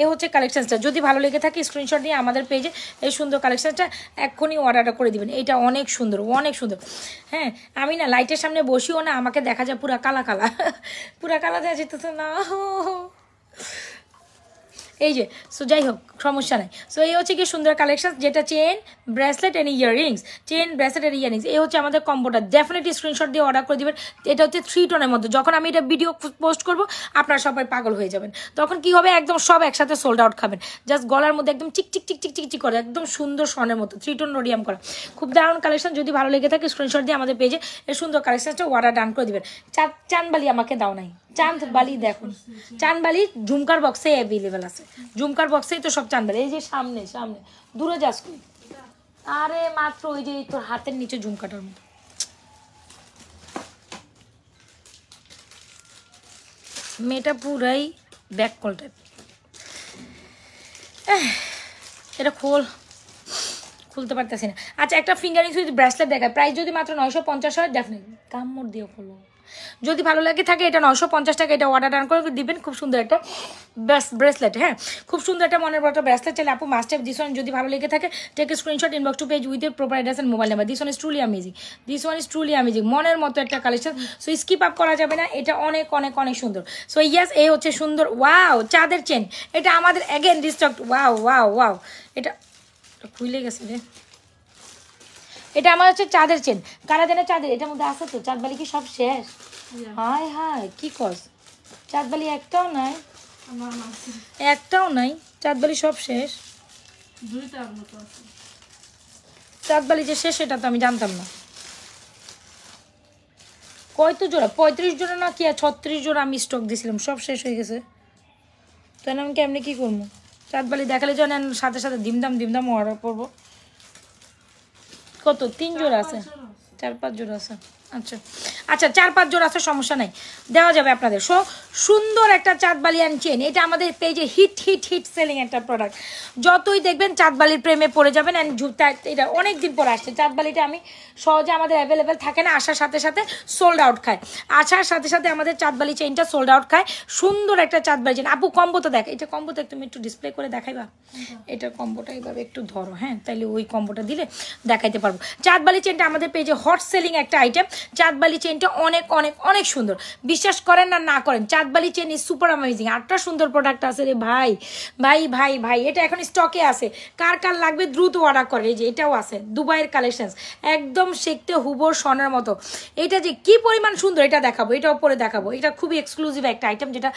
এই হচ্ছে কালেকশনসটা, যদি ভালো লেগে থাকে স্ক্রিনশট দিয়ে আমাদের পেজে এই সুন্দর কালেকশনটা এক্ষুনি অর্ডারটা করে দিবেন। এটা অনেক সুন্দর, অনেক সুন্দর। হ্যাঁ আমি না লাইটের সামনে বসিও না, আমাকে দেখা যায় পুরা কালা কালা, পুরা কালা দেখা যেতেছে না, এই যে। সো যাই হোক সমস্যা নাই। সো এই হচ্ছে কি সুন্দর কালেকশন, যেটা chain bracelet and earrings, chain bracelet and earrings, এই হচ্ছে আমাদের কম্বোটা। ডেফিনেটলি স্ক্রিনশট দিয়ে অর্ডার করে দিবেন। এটা হচ্ছে 3 টোনের মধ্যে। যখন আমি এটা ভিডিও পোস্ট করবো আপনারা সবাই পাগল হয়ে যাবেন, তখন কি হবে একদম সব একসাথে সোল্ড আউট খাবেন। জাস্ট গলার মধ্যে একদম চিক চিক চিক চিক চিক চিক করে একদম সুন্দর স্বর্ণের মতো 3 টোন রোডিয়াম করা, খুব দারুণ কালেকশন। যদি ভালো লেগে থাকে স্ক্রিনশট দিয়ে আমাদের পেজে এই সুন্দর কালেকশনটা অর্ডার ডান করে দিবেন। চানবালি আমাকে দাও নাই, চাঁদবালি দেখুন, চানবালি ঝুমকার বক্সে অ্যাভেলেবেল আছে, ঝুমকার বক্সেই তো সব চানবালি। এই যে সামনে সামনে দূরে যাস, আরে মাত্র ওই যে তোর হাতের নিচে ঝুমকাটার মতো। মেয়েটা পুরাই ব্যাক কল টাইপ। এটা খুলতে পারতেছি না। আচ্ছা একটা ফিঙ্গারিংস উইথ ব্রেসলেট দেখায়, প্রাইস যদি মাত্র 950 হয়, ডেফিনেটলি কামড় দিয়ে খোলো। যদি ভালো লাগে থাকে এটা 950 টাকা, এটা অর্ডার ডান করে দিবেন। খুব সুন্দর একটা ব্রেসলেট, হ্যাঁ খুব সুন্দর একটা মনের বড় একটা ব্রেসলেট চাইলে আপু মাস্ট হ্যাভ দিস ওয়ান। যদি ভালো লেগে থাকে take screenshot, inbox to page with proper address and mobile number. This one is truly amazing, this one is truly amazing, মনের মতো একটা কালেকশন। সো স্কিপ আপ করা যাবে না, এটা অনেক অনেক অনেক সুন্দর। সো ইয়েস এই হচ্ছে সুন্দর, ওয়াও চাঁদের চেন, এটা আমাদের again restock, wow wow wow, এটা খুলে গেছে রে। এটা আমার হচ্ছে চাঁদের চেন, কারা জানে চাঁদের, এটার মধ্যে আছে তো চাঁদবালি কি সব শেষ? হায় হায় কি কস, চাঁদবালি একটাও নাই, একটাও নাই চাঁদবালি সব শেষ। চাঁদবালি যে শেষ সেটা তো আমি জানতাম না। কয়ত জোড়া, 35 জোড়া না কি 36 জোড়া আমি স্টক দিয়েছিলাম, সব শেষ হয়ে গেছে। তাহলে আমি কেমনি কি করবো? চাঁদবালি দেখালে যেন সাথে সাথে দিমদাম অর্ডার করবো। কত 3 জোড়া আছে, 4-5 জোড়া আছে। আচ্ছা আচ্ছা 4-5 জোড়া আছে, সমস্যা নাই, দেওয়া যাবে আপনাদের। সো সুন্দর একটা চাঁদবালি অ্যান্ড চেন, এটা আমাদের পেজে হিট হিট হিট সেলিং একটা প্রোডাক্ট। যতই দেখবেন চাঁদবালির প্রেমে পড়ে যাবেন। অ্যান্ড এটা অনেক দিন পরে আসছে চাঁদবালিটা, আমি সহজে আমাদের অ্যাভেলেবেল থাকে না, আসার সাথে সাথে সোল্ড আউট খায়, আসার সাথে সাথে আমাদের চাঁদবালি চেনটা সোল্ড আউট খায়। সুন্দর একটা চাঁদবালি চেন। আপু কম্বোটা দেখ, এটা কম্বোটা তুমি একটু ডিসপ্লে করে দেখাইবা, এটার কম্বোটা এইভাবে একটু ধরো, হ্যাঁ তাইলে ওই কম্বোটা দিলে দেখাইতে পারবো। চাঁদবালি চেনটা আমাদের পেজে হট সেলিং একটা আইটেম। চাঁদবালি চেনটা অনেক অনেক অনেক সুন্দর, বিশ্বাস করেন না না করেন, Chandbali chain is super amazing. আটটা সুন্দর প্রোডাক্ট আছে রে ভাই ভাই ভাই ভাই, এটা এখন স্টকে আছে, কার কার লাগবে দ্রুত অর্ডার করে। এই যে এটাও আছে দুবাইয়ের কালেকশন, একদম দেখতে হুবর সোনার মতো। এটা যে কি পরিমাণ সুন্দর এটা দেখাবো, এটাও পরে দেখাবো। এটা খুবই এক্সক্লুসিভ একটা আইটেম, যেটা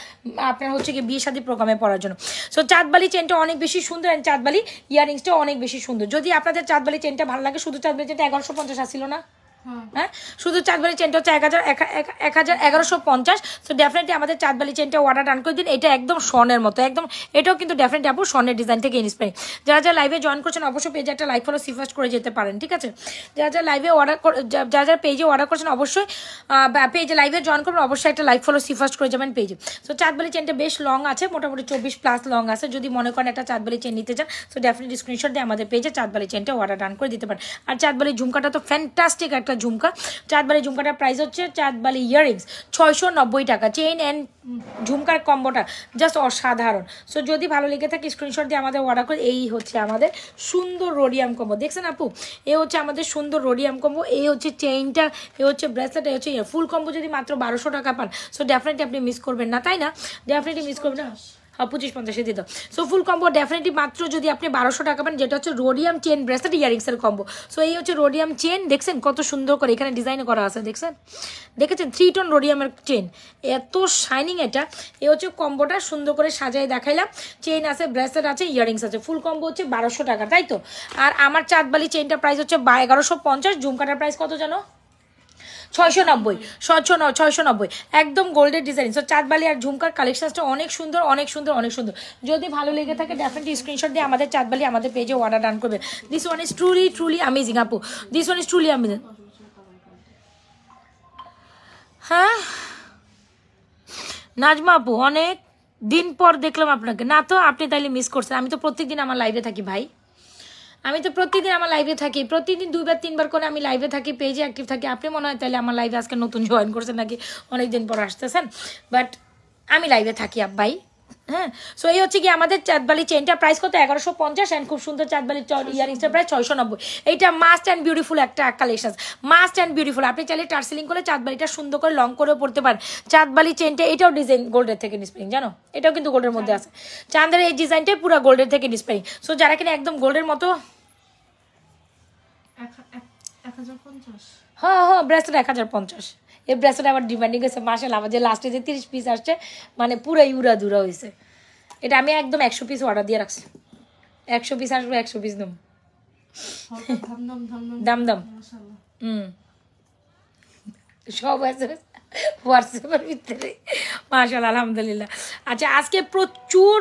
আপনার হচ্ছে কি বিয়ে শাদী প্রোগ্রামে পড়ার জন্য। সো চাঁদবালি চেনটা অনেক বেশি সুন্দর, অ্যান্ড চাঁদবালি ইয়ারিংসটা অনেক বেশি সুন্দর। যদি আপনাদের চাঁদবালি চেনটা ভালো লাগে, শুধু চাঁদবালি চেনটা 1150 আসছিল না, হ্যাঁ শুধু চাঁদবালি চেনটা হচ্ছে 1150। সো ডেফিনেটলি আমাদের চাঁদবালি চেনটা অর্ডার ডান করে দিন। এটা একদম স্বর্ণের মতো একদম, এটাও কিন্তু ডেফিনেটলি আপু স্বর্ণের ডিজাইন থেকে ইন্সপায়ারিং। যারা যারা লাইভে জয়েন করছেন অবশ্যই পেজে একটা লাইক ফলো সিফাস্ট করে যেতে পারেন, ঠিক আছে? যারা যারা লাইভে যারা পেজে অর্ডার করছেন অবশ্যই পেজে লাইভে জয়েন করবেন, অবশ্যই একটা লাইক ফলো সিফাস্ট করে যাবেন পেজে। সো চাঁদবালি চেনটা বেশ লং আছে, মোটামুটি 24+ লং আছে। যদি মনে করেন একটা চাঁদবালি চেন নিতে চান, সো ডেফিনেটলি স্ক্রিনশট দিয়ে আমাদের পেজে চাঁদবালি চেনটা অর্ডার ডান করে দিতে পারেন। আর চাঁদবালি ঝুমকাটা তো ফ্যান্টাস্টিক একটা ঝুমকা, চাঁদবালি ঝুমকাটার প্রাইস হচ্ছে চাঁদবালি ইয়াররিংস 690 টাকা। চেইন অ্যান্ড ঝুমকার কম্বোটা জাস্ট অসাধারণ। সো যদি ভালো লেগে থাকে স্ক্রিনশট দিয়ে আমাদের অর্ডার করে। এই হচ্ছে আমাদের সুন্দর রোডিয়াম কম্বো, দেখছেন আপু? এ হচ্ছে আমাদের সুন্দর রোডিয়াম কম্বো, এই হচ্ছে চেইনটা, এ হচ্ছে ব্রেসলেট, এ হচ্ছে ফুল কম্বো। যদি মাত্র 1200 টাকা পান, সো ডেফিনেটলি আপনি মিস করবেন না, তাই না? ডেফিনেটলি মিস করবেন না। হ্যাঁ 25-50 দিয়ে দাও। সো ফুল কম্বো ডেফিনেটলি মাত্র যদি আপনি 1200 টাকা পান, যেটা হচ্ছে রোডিয়াম চেন ব্রেসলেট ইয়ারিংসের কম্বো। সো এই হচ্ছে রোডিয়াম চেন, দেখছেন কত সুন্দর করে এখানে ডিজাইন করা আছে, দেখছেন? দেখেছেন 3 টোন রোডিয়ামের চেন, এত শাইনিং এটা। এই হচ্ছে কম্বোটা সুন্দর করে সাজাই দেখাইলাম। চেন আছে, ব্রেসলেট আছে, ইয়ারিংস আছে। ফুল কম্বো হচ্ছে 1200 টাকা, তাই তো? আর আমার চাঁদবালি চেনটার প্রাইস হচ্ছে 1150। ঝুমকাটার প্রাইস কত জানো? 690 একদম গোল্ডের ডিজাইন। সো চাঁদবালি আর ঝুমকার কালেকশনটা অনেক সুন্দর, অনেক সুন্দর, অনেক সুন্দর। যদি ভালো লেগে থাকে ডেফিনেটলি স্ক্রিনশট দিয়ে আমাদের চাঁদবালি আমাদের পেজে অর্ডার ডান করবে। This one is truly amazing আপু, this one is truly amazing. হ্যাঁ নাজমা আপু, অনেক দিন পর দেখলাম আপনাকে। না তো আপনি তাইলে মিস করছেন, আমি তো প্রত্যেকদিন আমার লাইভে থাকি ভাই, আমি তো প্রতিদিন আমার লাইভে থাকি, প্রতিদিন 2-3 করে আমি লাইভে থাকি, পেজে অ্যাক্টিভ থাকি। আপনি মনে হয় তাহলে আমার লাইভে আজকে নতুন জয়েন করছেন নাকি, অনেকদিন পর আসতেছেন, বাট আমি লাইভে থাকি ভাই। হ্যাঁ, সো এই হচ্ছে কি আমাদের চাঁদবালি চেনটার প্রাইস কত? 1150। অ্যান্ড খুব সুন্দর চাঁদবালি ইয়ারিংসটার প্রাইস 690। এইটা মাস্ট অ্যান্ড বিউটিফুল একটা কালেকশন, মাস্ট অ্যান্ড বিউটিফুল। আপনি চাইলে টার্সেলিং করে চাঁদবালিটা সুন্দর করে লং করেও পড়তে পারেন। চাঁদবালি চেনটা এটাও ডিজাইন গোল্ডের থেকে ইন্সপায়ারিং, জানো? এটাও কিন্তু গোল্ডের মধ্যে আছে। চাঁদের এই ডিজাইনটাই পুরো গোল্ডের থেকে ইন্সপায়ারিং। সো যারা কিনা একদম গোল্ডের মতো, হ্যাঁ ব্রেসলেট 1050। এই ব্রেসলেট আবার ডিমান্ডিং হয়েছে মাশাআল্লাহ, আমার যে লাস্টে যে 30 পিস আসছে, মানে পুরো ইউরা দুরা হয়েছে। এটা আমি একদম 100 পিস অর্ডার দিয়ে রাখছি, 100 পিস আসবে, 100 পিস দাম সব আছে হোয়াটসঅ্যাপের ভিতরে। মাশাআল্লাহ, আলহামদুলিল্লাহ। আচ্ছা আজকে প্রচুর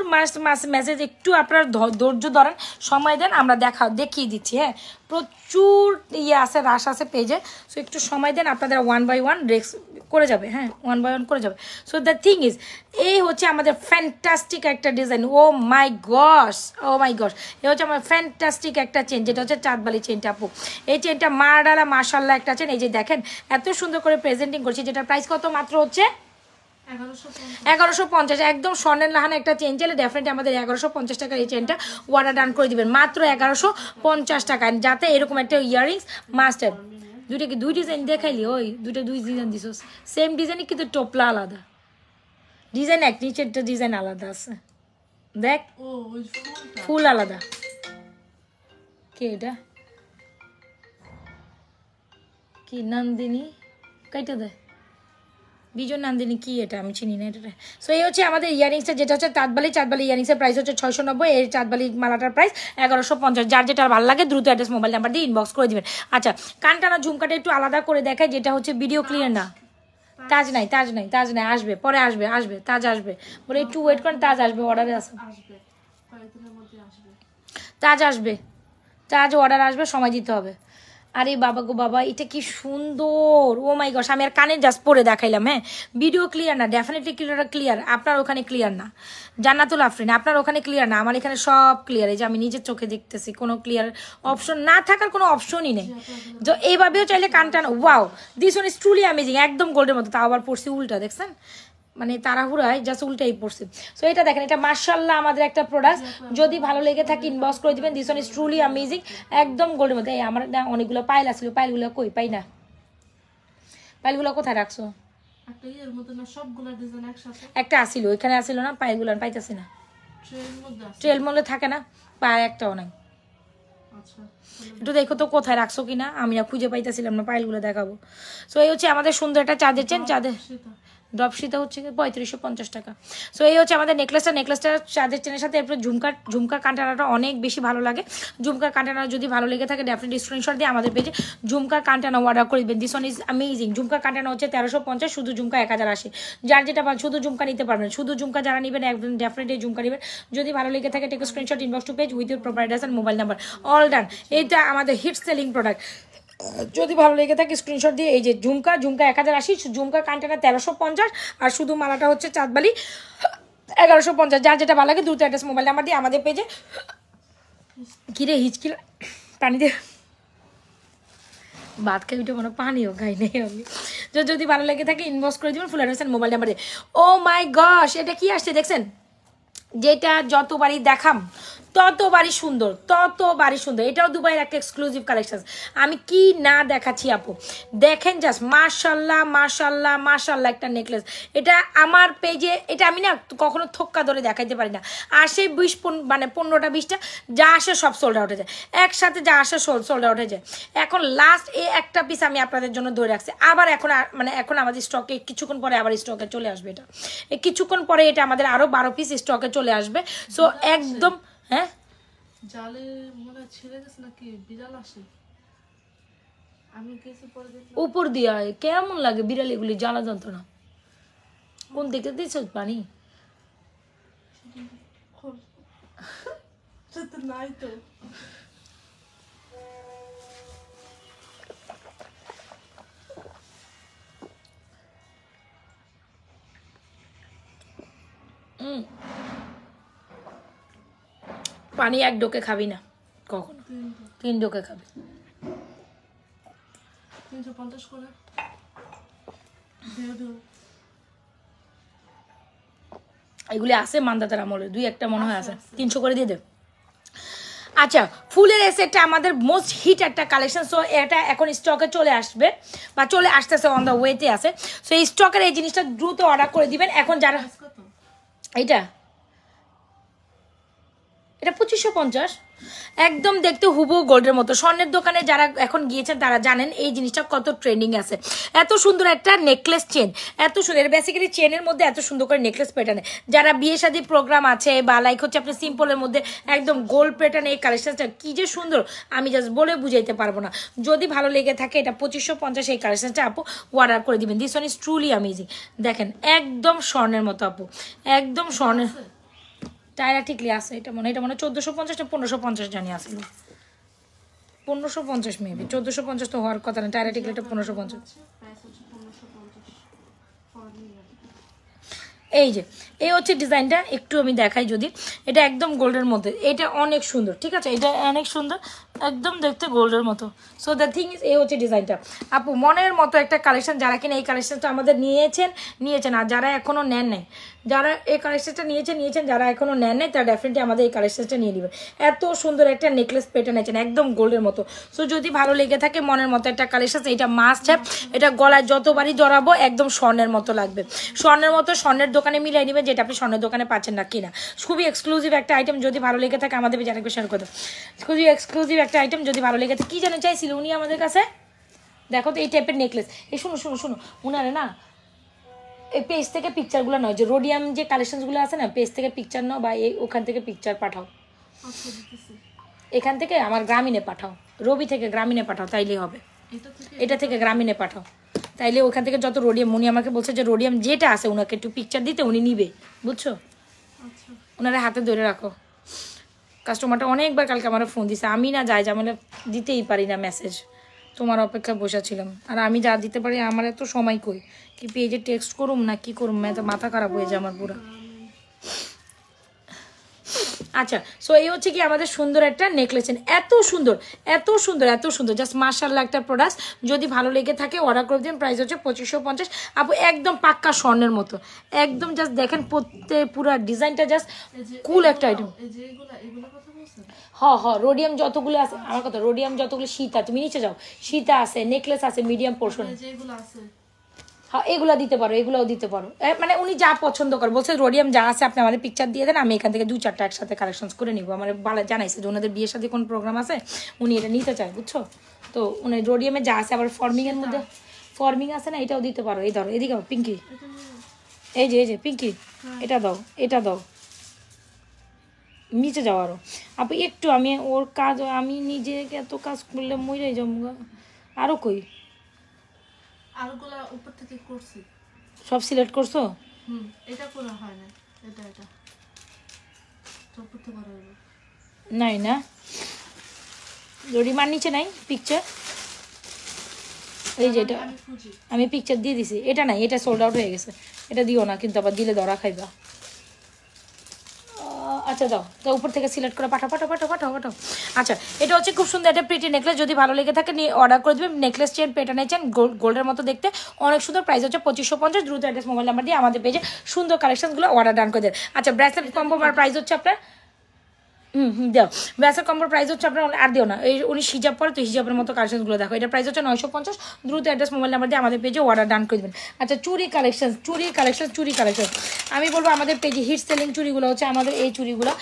মেসেজ, একটু আপনারা ধৈর্য ধরেন, সময় দেন, আমরা দেখিয়ে দিচ্ছি। হ্যাঁ প্রচুর ইয়ে আছে, রাশ আছে পেজে। সো একটু সময় দেন, আপনাদের 1 by 1 রেক্স করে যাবে। হ্যাঁ 1 by 1 করে যাবে। সো দ্য থিং ইজ, এই হচ্ছে আমাদের ফ্যান্টাস্টিক একটা ডিজাইন। ও মাই গস, এ হচ্ছে আমার ফ্যান্টাস্টিক একটা চেন, যেটা হচ্ছে চাঁদবালি চেনটা আপু। এই চেনটা মারডালা মাশাআল্লাহ একটা চেন। এই যে দেখেন এত সুন্দর করে প্রেজেন্টিং করছি, যেটার প্রাইস কত মাত্র হচ্ছে 1150। একদম স্বর্ণের লাহানা একটা চেন চাইলে ডেফিনেটলি আমাদের 1150 টাকার এই চেনটা অর্ডার ডান করে দিবেন মাত্র 1150 টাকা। যাতে এরকম একটা ইয়াররিংস মাস্টার, দুইটা কি দুই ডিজাইন দেখাইলি? ওই দুই ডিজাইন দিস, সেম ডিজাইনই কিন্তু টোপলা আলাদা, ডিজাইন এক, নিচেরটা ডিজাইন আলাদা আছে, দেখ ফুল আলাদা। কে এটা? কি নন্দিনী? কাইটা দেয় বিজন নন্দিনী, কি এটা? আমি চিনি না এটা। সো এই হচ্ছে আমাদের ইয়ারিংসটা, যেটা হচ্ছে চাঁদবালি ইয়ারিংসের প্রাইস হচ্ছে 690। এই চাঁদবালি মালাটার প্রাইস 1150। যার যেটা ভালো লাগে দ্রুত অ্যাড্রেস মোবাইল নাম্বার দিয়ে ইনবক্স করে দিবেন। আচ্ছা কানটানা ঝুমকাটা একটু আলাদা করে দেখায়, যেটা হচ্ছে ভিডিও ক্লিয়ার না। তাজ নাই, আসবে পরে, আসবে তাজ আসবে, বলে একটু ওয়েট করেন, তাজ আসবে, অর্ডারে আছে, তাজ অর্ডার আসবে, সময় দিতে হবে। আরে বাবা গো বাবা, এটা কি সুন্দর! ও মাই গস, আমি আর কানে জাস্ট পরে দেখাইলাম। হ্যাঁ ভিডিও ক্লিয়ার না, ডেফিনেটলি ক্লিয়ার, আপনার ওখানে ক্লিয়ার না। জান্নাতুল আফরিন, আপনার ওখানে ক্লিয়ার না, আমার এখানে সব ক্লিয়ার। এই যে আমি নিজের চোখে দেখতেছি, কোনো ক্লিয়ার অপশন না থাকার কোনো অপশনই নেই। তো এইভাবেও চাইলে কানটান। Wow, this one is truly amazing, একদম গোল্ডের মতো। তাও আবার পড়ছি উল্টা, দেখছেন? মানে তাড়াহুড়ায় জাস্ট উল্টাই পড়ছে। সো এটা দেখেন, এটা মাশাআল্লাহ আমাদের একটা প্রোডাক্ট। যদি ভালো লেগে থাকে ইনবক্স করে দিবেন। This one is truly amazing, একদম গোল্ডের মধ্যে। এই আমার না অনেকগুলো পাইল আসছিল, পাইলগুলো কই? পাই না। পাইলগুলো কোথায় রাখছো? একটা আসিল, ওইখানে আসিল না, পাইলগুলো পাইতেছি না। ট্রেল মধ্যে থাকে না, পায় একটাও নাই। একটু দেখো তো কোথায় রাখছো কিনা, আমি খুঁজে পাইতেছিলাম না, পাইলগুলো দেখাবো। সো এই হচ্ছে আমাদের সুন্দর একটা চাঁদের চেন, চাঁদের ড্রপশিটা হচ্ছে 3550 টাকা। সো এই হচ্ছে আমাদের নেকলেসটা চাঁদের চেনের সাথে। এরপর ঝুমকার কান্টানাটা অনেক বেশি ভালো লাগে। ঝুমকার কান্টানা যদি ভালো লেগে থাকে ডেফিনেটলি স্ক্রিনশট দিয়ে আমাদের পেজে ঝুমকার কান্টানা অর্ডার করে দিবেন। This one is amazing. ঝুমকার কান্টানা হচ্ছে 1350, শুধু ঝুমকা 1080। যার যেটা শুধু ঝুমকা নিতে পারবেন, শুধু ঝুমকা যারা নেবেন একদম ডেফিনেটলি ঝুমকা নেবেন। যদি ভালো লেগে থাকে take screenshot, inbox to page with your proper address and mobile number, all done. এইটা আমাদের হিট সেলিং প্রোডাক্ট। যদি ভালো লেগে থাকে স্ক্রিনশট দিয়ে, এই যে ঝুমকা 1080, ঝুমকা কানটানা 1350, আর শুধু মালাটা হচ্ছে চাঁদবালি 1150। যার যেটা ভালো লাগে দ্রুত অ্যাড্রেস মোবাইল নাম্বার দিয়ে আমাদের পেজে। কিরে হিচকিল পানি দিয়ে ভাত খাই উঠে মনে পানিও খাই নাই আমি। যদি ভালো লেগে থাকে ইনবক্স করে দিবেন ফুল হোসেন মোবাইল নাম্বারে। ও মাই গশ, এটা কি আসছে দেখছেন? যেটা যতবারই দেখাম ততবারই সুন্দর, ততবারই সুন্দর। এটাও দুবাইয়ের একটা এক্সক্লুসিভ কালেকশন। আমি কি না দেখাচ্ছি আপু, দেখেন জাস্ট মাশাল্লাহ মাশাল্লাহ মাশাল্লাহ একটা নেকলেস। এটা আমার পেজে, এটা আমি না কখনো থক্কা ধরে দেখাইতে পারি না। আসে 20 মানে 15টা 20টা যা আসে সব সোল্ড আউট হয়ে যায়, একসাথে যা আসে সোল্ড আউট হয়ে যায়। এখন লাস্ট এই একটা পিস আমি আপনাদের জন্য ধরে রাখছি। আবার এখন মানে এখন আমাদের স্টকে কিছুক্ষণ পরে আবার স্টকে চলে আসবে। এটা এই কিছুক্ষণ পরে এটা আমাদের আরও 12 পিস স্টকে চলে আসবে। সো একদম হ্যাঁ জালে মনে ছিঁড়ে গেছে নাকি বিড়াল আসে, আমি কিছু পরে দেখলাম উপর দিয়ে কেমন লাগে বিড়ালিগুলি জ্বালা যন্ত্রণা। কোন দিকে দিয়েছ পানি? নাই তো। পানি এক ডোকে খাবি না কখনো, 3 ডোকে খাবি। 350 করে এগুলি আছে মান্দাতার আমলের, 2-1টা মনে হয় আছে, 300 করে দিয়ে দে। আচ্ছা, ফুলের এসেটটা আমাদের মোস্ট হিট একটা কালেকশন। সো এটা এখন স্টকে চলে আসবে বা চলে আসতেছে, অন দ্য ওয়েতে আছে। সো এই স্টকের এই জিনিসটা দ্রুত অর্ডার করে দিবেন। এখন যারা এটা 2550 একদম দেখতে হুবহু গোল্ডের মতো। স্বর্ণের দোকানে যারা এখন গিয়েছেন তারা জানেন এই জিনিসটা কত ট্রেন্ডিং আছে। এত সুন্দর একটা নেকলেস চেন, এত সুন্দর, বেসিক্যালি চেনের মধ্যে এত সুন্দর করে নেকলেস প্যাটার্নে যারা বিয়ে শাদী প্রোগ্রাম আছে বা লাইক হচ্ছে আপনার সিম্পলের মধ্যে একদম গোল্ড প্যাটার্ন এই কালেকশনটা কি যে সুন্দর আমি জাস্ট বলে বুঝাইতে পারবো না। যদি ভালো লেগে থাকে এটা 2550 এই কালেকশনটা আপু অর্ডার করে দিবেন। This one is truly amazing. দেখেন একদম স্বর্ণের মতো আপু, একদম স্বর্ণের। টায়রা ঠিকলি আছে, এটা মনে 1450 না 1550 জানি আসলে, 1550 মেবি, 1450 তো হওয়ার কথা না। টায়রা ঠিকলি এটা 1550। এই যে এই হচ্ছে ডিজাইনটা, একটু আমি দেখাই যদি। এটা একদম গোল্ডের মধ্যে, এটা অনেক সুন্দর, ঠিক আছে, এটা অনেক সুন্দর, একদম দেখতে গোল্ডের মতো। সো দ্য থিং ইজ এই হচ্ছে ডিজাইনটা আপু, মনের মতো একটা কালেকশন। যারা কিনা এই কালেকশনটা আমাদের নিয়েছেন আর যারা এখনও নেন নাই, যারা এই কালেকশনটা নিয়েছেন যারা এখনও নেন নাই তারা ডেফিনেটলি আমাদের এই কালেকশনটা নিয়ে নেবেন। এত সুন্দর একটা নেকলেস প্যাটার্ন আছেন একদম গোল্ডের মতো। সো যদি ভালো লেগে থাকে মনের মতো একটা কালেকশন, এটা মাস্ট হ্যাভ। এটা গলায় যতবারই জড়াবো একদম স্বর্ণের মতো লাগবে, স্বর্ণের মতো। স্বর্ণের দোকানে মিলাই নেবেন, যেটা আপনি স্বর্ণের দোকানে পাচ্ছেন না কিনা। খুবই এক্সক্লুসিভ একটা আইটেম, যদি ভালো লেগে থাকে আমাদের যারা শেয়ার করে। খুবই এক্সক্লুসিভ একটা আইটেম, যদি ভালো লেগে থাকে। কী জানে চাইছিল উনি আমাদের কাছে, দেখো তো এই টাইপের নেকলেস। এই শুনো উনারে না এই পেজ থেকে পিকচারগুলো নয়, যে রোডিয়াম যে কালেকশনসগুলো আছে না, পেজ থেকে পিকচার নাও বা ওখান থেকে পিকচার পাঠাও, এখান থেকে আমার গ্রামীণে পাঠাও, রবি থেকে গ্রামীণে পাঠাও, তাইলেই হবে। এটা থেকে গ্রামীণে পাঠাও, তাইলে ওখান থেকে যত রোডিয়াম, উনি আমাকে বলছে যে রোডিয়াম যেটা আছে ওনাকে একটু পিকচার দিতে, উনি নিবে, বুঝছো? ওনারা হাতে ধরে রাখো। কাস্টমারটা অনেকবার কালকে আমার ফোন দিছে, আমি না যাই ঝামেলা দিতেই পারি না মেসেজ, তোমার অপেক্ষা বসেছিলাম। আর আমি যা দিতে পারি আমার এত সময় কই, কি পেজে টেক্সট করুম না কি করুম, মাথা খারাপ হয়ে যায় আমার পুরো। আচ্ছা, সো এই হচ্ছে কি আমাদের সুন্দর একটা নেকলেস, এত সুন্দর এত সুন্দর এত সুন্দর, জাস্ট মাশাআল্লাহ একটা প্রোডাক্ট। যদি ভালো লেগে থাকে অর্ডার করে দিন। প্রাইস হচ্ছে 2550 আপু, একদম পাক্কা স্বর্ণের মতো, একদম জাস্ট দেখেন পুরো ডিজাইনটা জাস্ট কুল একটা আইটেম। রোডিয়াম যতগুলো আছে, আমার কথা রোডিয়াম যতগুলো সীতা, তুমি নিচে যাও, সীতা আছে, নেকলেস আছে মিডিয়াম পোর্শন, হ্যাঁ এগুলো দিতে পারো, এগুলোও দিতে পারো। মানে উনি যা পছন্দ করে বলছে রোডিয়াম যা আছে আপনি আমাদের পিকচার দিয়ে দেন, আমি এখান থেকে 2-4টা একসাথে কালেকশন করে নিবো। আমার জানাইছে যে ওনাদের বিয়ের সাথে কোনো প্রোগ্রাম আছে, উনি এটা নিতে চায়, বুঝছো? তো উনি রোডিয়ামে যা আছে, আবার ফর্মিংয়ের মধ্যে ফর্মিং আছে না, এটাও দিতে পারো। এই ধরো এদিকে পিঙ্কি, এই যে পিঙ্কি, এটা দাও নিচে যাও আরো আপু একটু। আমি ওর কাজ, আমি নিজে এত কাজ করলে মরে যাবো। আরো কই আরগুলা উপর থেকে করছি, সব সিলেক্ট করছো? এটা করা হয় না, এটা সব করতে পারো নাই না, রিমার নিচে নাই পিকচার। এই যে এটা আমি পিকচার দিয়ে দিছি, এটা নাই, এটা সোল্ড আউট হয়ে গেছে, এটা দিও না কিন্তু, আবার দিলে ধরা খাইবা। আচ্ছা দাও, তো উপর থেকে সিলেক্ট করে পাঠাও পাঠাও পাঠাও পাঠাও পাঠাও। আচ্ছা এটা হচ্ছে খুব সুন্দর একটা প্রিটি নেকলেস, যদি ভালো লেগে থাকে নিয়ে অর্ডার করে দেবেন। নেকলেস চেন প্যাটার্নের চেন, গোল্ডের মতো দেখতে, অনেক সুন্দর। প্রাইস হচ্ছে 2550। দ্রুত অ্যাড্রেস মোবাইল নাম্বার দিয়ে আমাদের পেজে সুন্দর কালেকশনগুলো অর্ডার ডান করে দেন। আচ্ছা ব্রেসলেট কম্বো প্রাইস হচ্ছে আপনার দাও, ব্রেসলেট কম্বোর প্রাইস হচ্ছে আপনার আর দিও না, এই উনি হিজাব পরে তো হিজাবের মতো কালেকশনগুলো দেখো, এটা প্রাইস হচ্ছে 950। দ্রুত অ্যাড্রেস মোবাইল নাম্বার দিয়ে আমাদের পেজে অর্ডার ডান করে দেবেন। আচ্ছা চুরি কালেকশন, চুরি কালেকশন, চুরি কালেকশন আমি বলবো আমাদের পেজে হিট সেলিং চুরিগুলো হচ্ছে আমাদের এই চুরিগুলো।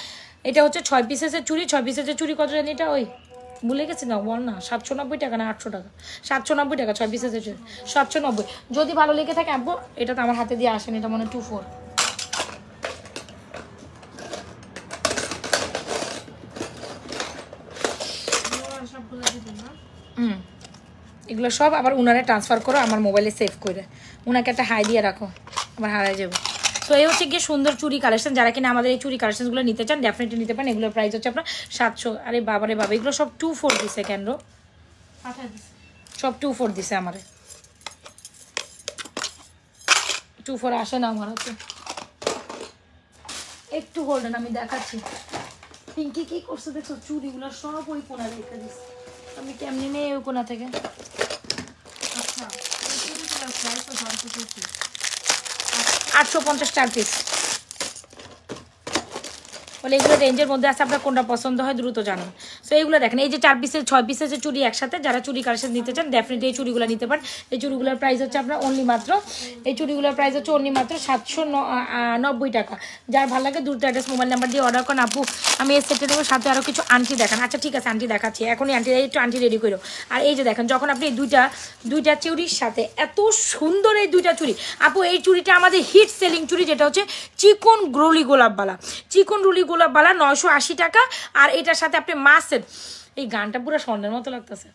এটা হচ্ছে 6 পিসেসের চুরি, 6 পিসেসের চুরি কত জানি এটা, ওই ভুলে গেছি না, বল না 790 টাকা না 800 টাকা, 790 টাকা 6 পিসেসের চুরি, 790। যদি ভালো লেগে থাকে আব্বু, এটা তো আমার হাতে দিয়ে আসেনি, এটা মনে 24। সবগুলো দিবেন না? এগুলো সব আবার উনারে ট্রান্সফার করো আমার মোবাইলে সেভ করে, উনাকে একটা হাই দিয়ে রাখো, আবার হারাই যাবো। তো এই হচ্ছে গিয়ে সুন্দর চুরি কালেকশন, যারা কিনা আমাদের এই চুরি কালেকশনগুলো নিতে চান ডেফিনেটলি নিতে পারেন। এগুলোর প্রাইস হচ্ছে আপনার 700। আরে বাবারে বাবা, এগুলো সব 24 দিছে কেন, সব 24 দিছে আমারে, 24 আসে না আমার হাতে। একটু হোল্ডেন, আমি দেখাচ্ছি। পিঙ্কি কি করছে দেখছো, চুরিগুলো সব ওই কোনা রেখে দিচ্ছে, আমি কেমনি নেই ওই কোনা থেকে। আচ্ছা 850 4 পিস বলে, এগুলো রেঞ্জের মধ্যে আছে, আপনার কোনটা পছন্দ হয় দ্রুত জানান। সো এইগুলো দেখেন, এই যে 4 পিসের 6 পিসের যে চুড়ি একসাথে, যারা চুড়ি কালেকশন নিতে চান ডেফিনেটলি এই চুড়িগুলো নিতে পারেন। এই চুড়িগুলোর প্রাইস হচ্ছে আপনার অনলি মাত্র, এই চুড়িগুলোর প্রাইস হচ্ছে অনলি মাত্র 790 টাকা। যার ভালো লাগে দ্রুত অ্যাড্রেস মোবাইল নাম্বার দিয়ে অর্ডার করেন। আপু আমি এই সেটে দেবো, সাথে আরও কিছু আন্টি দেখান। আচ্ছা ঠিক আছে আন্টি দেখাচ্ছি এখনই, আন্টি একটু আন্টি রেডি করো। আর এই যে দেখেন, যখন আপনি এই দুইটা চুড়ির সাথে এত সুন্দর এই দুইটা চুড়ি, আপু এই চুড়িটা আমাদের হিট সেলিং চুড়ি, যেটা হচ্ছে চিকন রুলি গোলাপবালা, চিকন রুলি গোলাপবালা 980 টাকা। আর এটার সাথে আপনি মাছের, এই গানটা পুরো স্বর্ণের মতো লাগতেছে।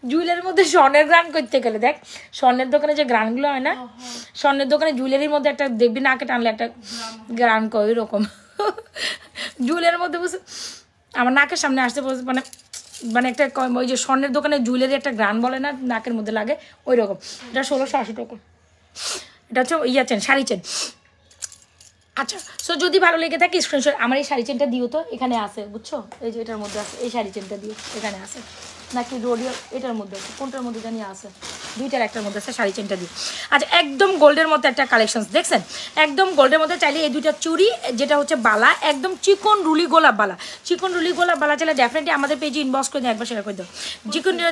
জুয়েলারির মধ্যে স্বর্ণের গ্রান করতে গেলে দেখ, স্বর্ণের দোকানে যে গ্রানগুলো হয় না, স্বর্ণের দোকানে জুয়েলারির মধ্যে একটা দেখবি নাকে টানলে একটা গ্রান কয় ওইরকম। জুয়েলারির মধ্যে বসে আমার নাকের সামনে আসতে বসে, মানে মানে একটা ওই যে স্বর্ণের দোকানে জুয়েলারি একটা গ্রান বলে না, নাকের মধ্যে লাগে ওই রকম। এটা 1680 টাকা। এটা হচ্ছে ইয়া চেন, শাড়ি চেন। আচ্ছা সো যদি ভালো লেগে থাকে স্ক্রিনশট, আমার এই শাড়ি চেনটা দিও তো, এখানে আছে বুঝছো, এই যে এটার মধ্যে আছে, এই শাড়ি চেনটা দিও, এখানে আছে নাকি রোডিও এটার মধ্যে আছে, কোনটার মধ্যে জানি আছে, দুইটার একটার মধ্যে আছে, শাড়ি চেনটা দিও। আচ্ছা একদম গোল্ডের মতো একটা কালেকশন দেখছেন, একদম গোল্ডের মধ্যে চাইলে এই দুইটা চুড়ি, যেটা হচ্ছে বালা একদম চিকন রুলি গোলাপ বালা, চিকন রুলি গোলাপ বালা চাইলে ডেফিনেটলি আমাদের পেজে ইনবক্স করে দিন, একবার শেয়ার করে দাও।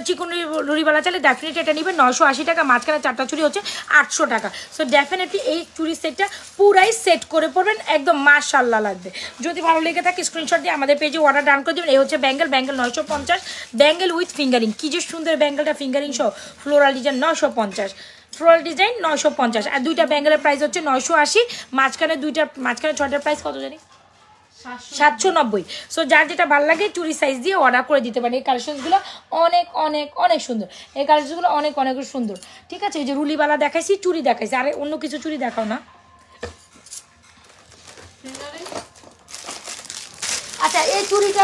চিকন রুলি বালা চাইলে ডেফিনেটলি এটা নিবে 980 টাকা, মাঝখানে 4টা চুড়ি হচ্ছে 800 টাকা। সো ডেফিনেটলি এই চুড়ি সেটটা পুরাই সেট করে পড়বেন, একদম মাশাআল্লাহ লাগবে। যদি ভালো লেগে থাকে স্ক্রিনশট দিয়ে আমাদের পেজে অর্ডার ডান করে দেবেন। এই হচ্ছে ব্যাঙ্গেল 950, ব্যাঙ্গেল উইথ ফিঙ্গারিং, কি যে সুন্দর ব্যাঙ্গেলটা, ফিঙ্গারিং সহ ফ্লোরাল ডিজাইন 950, ফ্লোরাল ডিজাইন 950। আর দুইটা ব্যাঙ্গেলের প্রাইস হচ্ছে 980, মাঝখানে 6টার প্রাইস কত জানি 790। সো যার যেটা ভালো লাগে চুরি সাইজ দিয়ে অর্ডার করে দিতে পারেন। এই কালেকশনসগুলো অনেক অনেক অনেক সুন্দর, এই কালেকশনগুলো অনেক অনেক সুন্দর। ঠিক আছে, এই যে রুলিবালা দেখাইছি, চুরি দেখাইছি, আরে অন্য কিছু চুরি দেখাও না। আচ্ছা এই চুড়িটা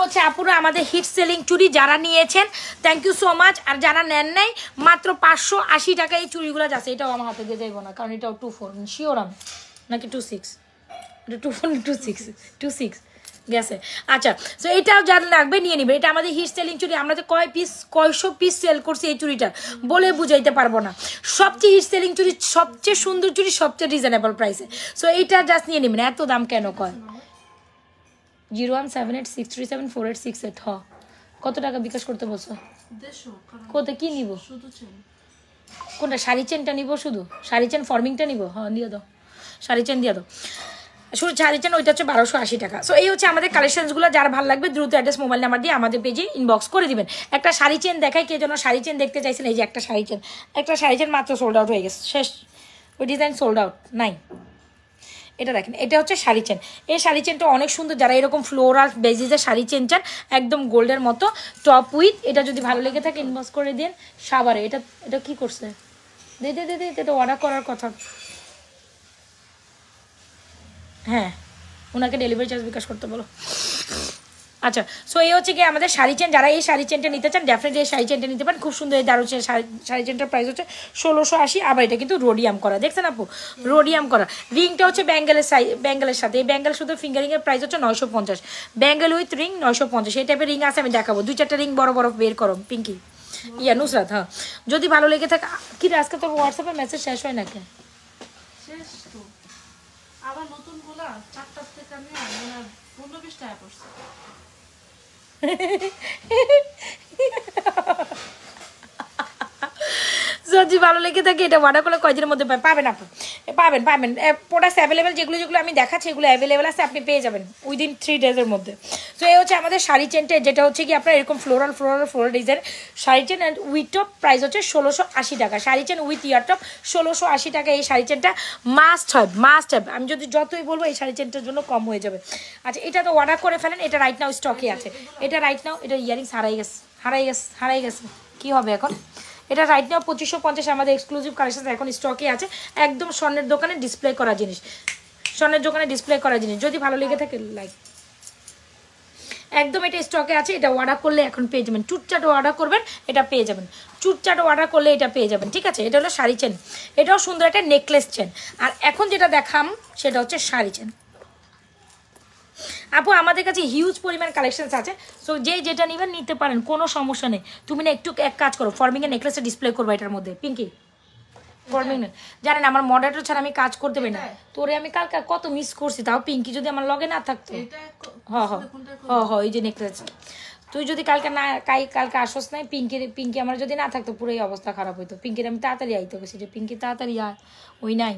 হচ্ছে আপুরা আমাদের হিট সেলিং চুড়ি, যারা নিয়েছেন থ্যাংক ইউ সো মাচ। আর যারা নেন নাই মাত্র 580 টাকা এই চুড়িগুলো যাচ্ছে। এটাও আমার হাতে দিয়ে যাইব না, কারণ এটাও 24 শিওর আমি, নাকি 26, এটা 24 26 গেছে। আচ্ছা সো এটাও যারা লাগবে নিয়ে নিবে, এটা আমাদের হিট সেলিং চুড়ি। আমরা যে কয়শো পিস সেল করছি এই চুড়িটা বলে বুঝাইতে পারবো না। সবচেয়ে হিট সেলিং চুড়ি, সবচেয়ে সুন্দর চুড়ি, সবচেয়ে রিজনেবল প্রাইসে। সো এইটা জাস্ট নিয়ে নেবেন, এত দাম কেন কয়। 01786374868। হ কত টাকা বিকাশ করতে বলছো, কোথায় কি নিব, কোনটা শাড়ি চেনটা নিব, শুধু শাড়ি চেন ফর্মিংটা নিব, হ্যাঁ দিয়ে দাও, শাড়ি চেন দিয়ে দাও, শুধু শাড়ি চেন ওইটা হচ্ছে 1280 টাকা। সো এই হচ্ছে আমাদের কালেকশনসগুলো, যার ভালো লাগবে দ্রুত অ্যাড্রেস মোবাইল নাম্বার দিয়ে আমাদের পেজে ইনবক্স করে দিবেন। একটা শাড়ি চেন দেখাই, কে যেন শাড়ি চেন দেখতে চাইছেন, এই যে একটা শাড়ি চেন মাত্র সোল্ড আউট হয়ে গেছে, শেষ, ওই ডিজাইন সোল্ড আউট নাই। এটা দেখেন, এটা হচ্ছে শাড়ি চেন, এই শাড়ি চেনটা অনেক সুন্দর। যারা এরকম ফ্লোরাল বেজিসের শাড়ি চেন চান একদম গোল্ডের মতো টপ উইথ, এটা যদি ভালো লেগে থাকে ইনবক্স করে দিন। সাবারে এটা কি করছে, দে এটা অর্ডার করার কথা। হ্যাঁ ওনাকে ডেলিভারি চার্জ বিকাশ করতে বলো। আচ্ছা, সো এই হচ্ছে কি আমাদের শাড়ি চেন। যারা এই শাড়ি চেনটা নিতে চান ডেফিনেটলি এই শাড়ি চেনটা নিতে পারেন, খুব সুন্দর এই দারুণ শাড়ি চেনটার প্রাইস হচ্ছে 1680। আবার এটা কিন্তু রোডিয়াম করা, দেখছেন আপু, রোডিয়াম করা। রিংটা হচ্ছে ব্যাঙ্গেলের সাথে, এই ব্যাঙ্গেল শুধু ফিঙ্গারিংয়ের প্রাইস হচ্ছে 950, ব্যাঙ্গেল উইথ রিং 950। এই টাইপের রিং আছে, আমি দেখাবো 2-4টা রিং বড় বড় বের করো পিঙ্কি, নুসরাত। হ্যাঁ, যদি ভালো লেগে থাকে। কি রে আজকে তোর হোয়াটসঅ্যাপে মেসেজ শেষ হয় নাকি? শেষ তো, আবার নতুন গুলা 4টার থেকে আমি 15-20 টাকা পড়ছে। যদি ভালো লেগে থাকে এটা অর্ডার করলে কয়দিনের মধ্যে পাবেন আপু? পাবেন প্রোডাক্টস অ্যাভেলেবেল, যেগুলো আমি দেখাচ্ছি এগুলো অ্যাভেলেবেল আছে, আপনি পেয়ে যাবেন উইদিন 3 ডেজের মধ্যে। সো এই হচ্ছে আমাদের শাড়ি চেনটা, যেটা হচ্ছে কি আপনার এরকম floral design sari chain and with top price হচ্ছে 1680 টাকা। Sari chain with ear top 1680 টাকা। এই শাড়ি চেনটা মাস্ট হবে। আমি যদি যতই বলবো এই শাড়ি চেনটার জন্য কম হয়ে যাবে। আচ্ছা, এটা তো অর্ডার করে ফেলেন, এটা রাইট নাও স্টকে আছে। এটা রাইট নাও, এটা ইয়ারিংস হারাই গেছে কি হবে এখন? এটা রাইট নাও 2550 আমাদের এক্সক্লুসিভ কালেকশন এখন স্টকে আছে। একদম স্বর্ণের দোকানে ডিসপ্লে করা জিনিস, যদি ভালো লেগে থাকে লাইক একদম এটা স্টকে আছে। এটা অর্ডার করলে এখন পেয়ে যাবেন, চুটচাট অর্ডার করবেন এটা পেয়ে যাবেন, ঠিক আছে? এটা হলো শাড়ি চেন, এটাও সুন্দর একটা নেকলেস চেন। আর এখন যেটা দেখাম সেটা হচ্ছে শাড়ি চেন। আপু আমাদের কাছে হিউজ পরিমাণ কালেকশনস আছে, সো যেটা নেবেন নিতে পারেন, কোনো সমস্যা নেই। তুমি না একটু এক কাজ করো, ফর্মিংয়ের নেকলেসটা ডিসপ্লে করবো এটার মধ্যে পিঙ্কি। ফর্মিং জানেন আমার মডারেটর ছাড়া আমি কাজ করতে পারি না। তোরে আমি কালকে কত মিস করছি, তাও পিঙ্কি যদি আমার লগে না থাকতো। এই যে নেকলেস, তুই যদি কালকে আসস নাই, পিঙ্কি আমার যদি না থাকতো পুরো এই অবস্থা খারাপ হইতো। পিঙ্কির আমি তাড়াতাড়ি আইতে গেছি যে পিঙ্কি তাড়াতাড়ি আয়, ওই নাই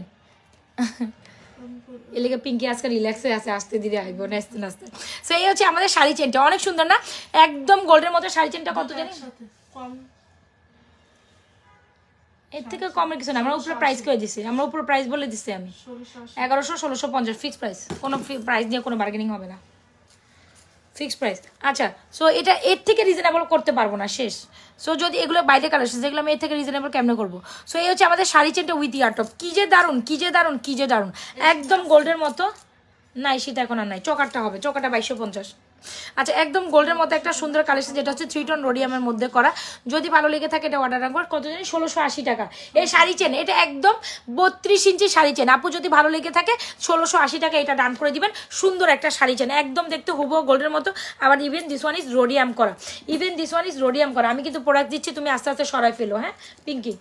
এলাকা পিঙ্কি আজকে রিল্যাক্সে আছে, আসতে দিলে আইব নাচতে। সো এই হচ্ছে আমাদের শাড়ি চেনটা, অনেক সুন্দর না? একদম গোল্ডের মতো শাড়ি চেনটা কত জানি? এর থেকে কমের কিছু না, আমরা উপরে প্রাইস করে দিছি, বলে দিচ্ছি আমি 1100 1650 ফিক্স প্রাইস, কোনো প্রাইস দিয়ে কোনো বার্গেনিং হবে না, ফিক্সড প্রাইস। আচ্ছা, সো এটা এর থেকে রিজনেবল করতে পারবো না, শেষ। সো যদি এগুলো বাইরে কালেকশন, যেগুলো আমি এর থেকে রিজনেবল কেমনে করবো? সো এই হচ্ছে আমাদের শাড়ি চেনটা উইথ ইয়ার টপ। কি যে দারুন, একদম গোল্ডের মতো। নাই শীত এখন আর নাই, চকারটা হবে, চকারটা 2250। আচ্ছা, একদম গোল্ডের মতো একটা সুন্দর কালেকশন, যেটা হচ্ছে 3 টোন রোডিয়ামের মধ্যে করা। যদি ভালো লেগে থাকে এটা অর্ডার রাখবো। কত জানি? 1680 টাকা এই শাড়ি চেন। এটা একদম 32 ইঞ্চি শাড়ি চেন। আপু যদি ভালো লেগে থাকে 1680 টাকা এটা ডান করে দিবেন। সুন্দর একটা শাড়ি চেন, একদম দেখতে হুবহু গোল্ডের মতো। আবার even this one is rhodium করা। আমি কিন্তু প্রোডাক্ট দিচ্ছি, তুমি আস্তে আস্তে সরাই ফেলো। হ্যাঁ পিঙ্কি,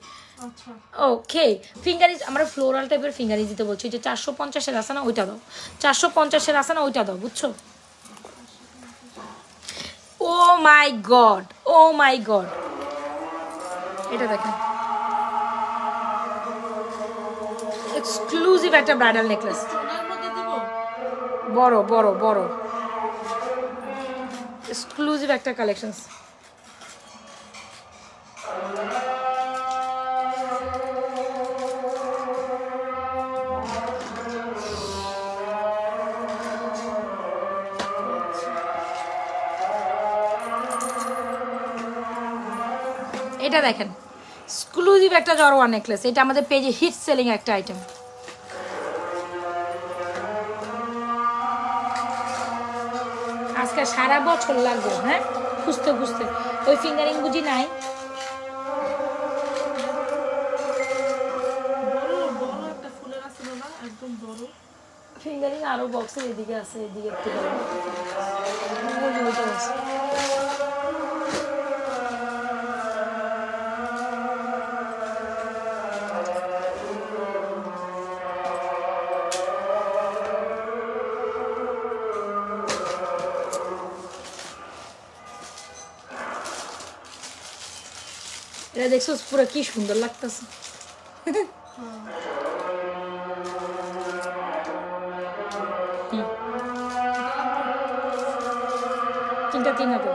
ওকে। ফিঙ্গারিজ আমরা ফ্লোরাল টাইপের ফিঙ্গারিজ দিতে বলছি, যে 450-এর আছে না ওইটা দাও, 450-এর আছে না ওইটা দাও, বুঝছো? ও মাই গড, এটা দেখেন এক্সক্লুসিভ একটা ব্রাইডাল নেকলেস, বড় এক্সক্লুসিভ একটা কালেকশন। এটা দেখেন এক্সক্লুসিভ একটা জরোয়া নেকলেস, এটা আমাদের পেজে হিট সেলিং একটা আইটেম। আজকে সারা বছর লাগবে, হ্যাঁ খুঁজতে ওই ফিঙ্গারিং বুঝি নাই। ফিঙ্গারিং আরো বক্সের এদিকে আছে, এদিকে একটু এটা দেখছো পুরো কি সুন্দর লাগতেছে। তিনটা 3 হাতে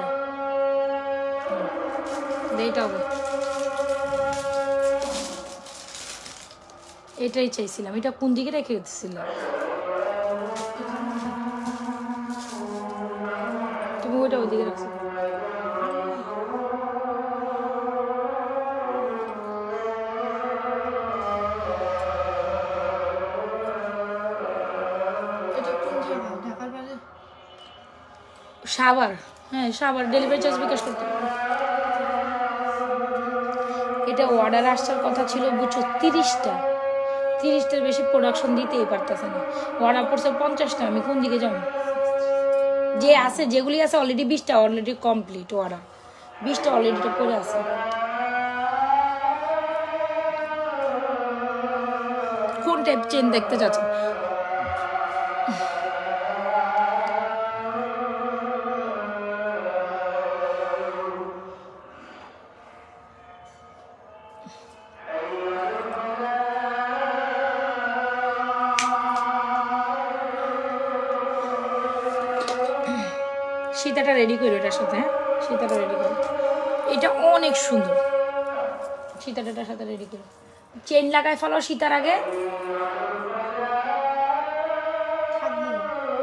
এইটা হবে, এটাই চাইছিলাম। এটা কোন দিকে রেখে দিচ্ছিলাম তুমি? ওইটা ওইদিকে রাখছো। সাবার, হ্যাঁ সাবার ডেলিভারি চার্জ বিকাশ করতে পারো। এটা অর্ডার আসার কথা ছিল বুঝছো 30টার বেশি প্রোডাকশন দিতেই পারতেছে না, অর্ডার পড়ছে 50টা, আমি কোন দিকে যাবো? যে আছে যেগুলি আছে অলরেডি 20টা অলরেডি কমপ্লিট, অর্ডার 20টা অলরেডি পড়ে আছে। কোন টাইপ চেন দেখতে চাচ্ছেন? সীতাটা রেডি করো এটার সাথে, হ্যাঁ সীতাটা রেডি করো, এটা অনেক সুন্দর। সীতাটার সাথে রেডি করো, চেন লাগায় ফেলো সীতার আগে।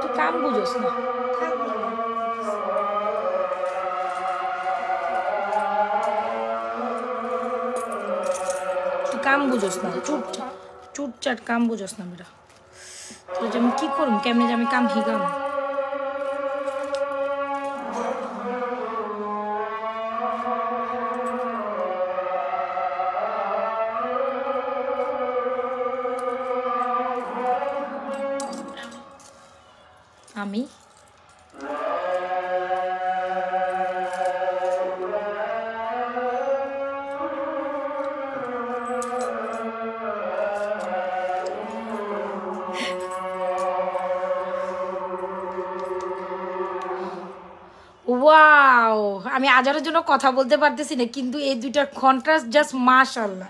তুই কাম বুঝোস না, তুই কাম বুঝোস না, চুটচাট কাম বুঝোস না বেটা। তো আমি কি করুম, কেমনে যে আমি কাম হিগাম? আমি ওয়াও, আমি আজারের জন্য কথা বলতে পারতেছি না, কিন্তু এই দুইটার কন্ট্রাস্ট জাস্ট মাশাআল্লাহ,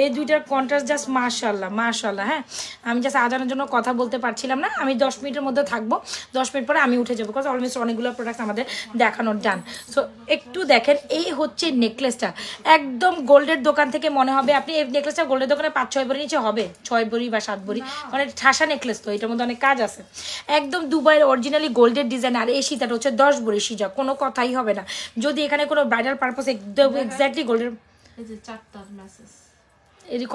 এই দুইটার কন্ট্রাস্ট জাস্ট মাশাআল্লাহ মাশাআল্লাহ। হ্যাঁ আমি জাস্ট আজারের জন্য কথা বলতে পারছিলাম না, আমি 10 মিনিটের মধ্যে থাকবো, 10 মিনিট পরে আমি উঠে যাবো, বিকজ অলমোস্ট অনেকগুলো প্রোডাক্ট আমাদের দেখানোর ডান। সো একটু দেখেন, এই হচ্ছে নেকলেসটা, একদম গোল্ডের দোকান থেকে মনে হবে আপনি এই নেকলেসটা গোল্ডের দোকানে 5-6 ভরি নিচে হবে, 6 ভরি বা 7 ভরি, মানে ঠাসা নেকলেস, তো এটার মধ্যে অনেক কাজ আছে, একদম দুবাইয়ের অরিজিনালি গোল্ডের ডিজাইন। আর এই সীতাটা হচ্ছে 10 ভরি সীজা, কোনো কথাই হবে না। যদি এখানে কোনো ব্রাইডাল পারপাস একদম এক্স্যাক্টলি গোল্ডের, এই যে 4টার মেসেজ এই যে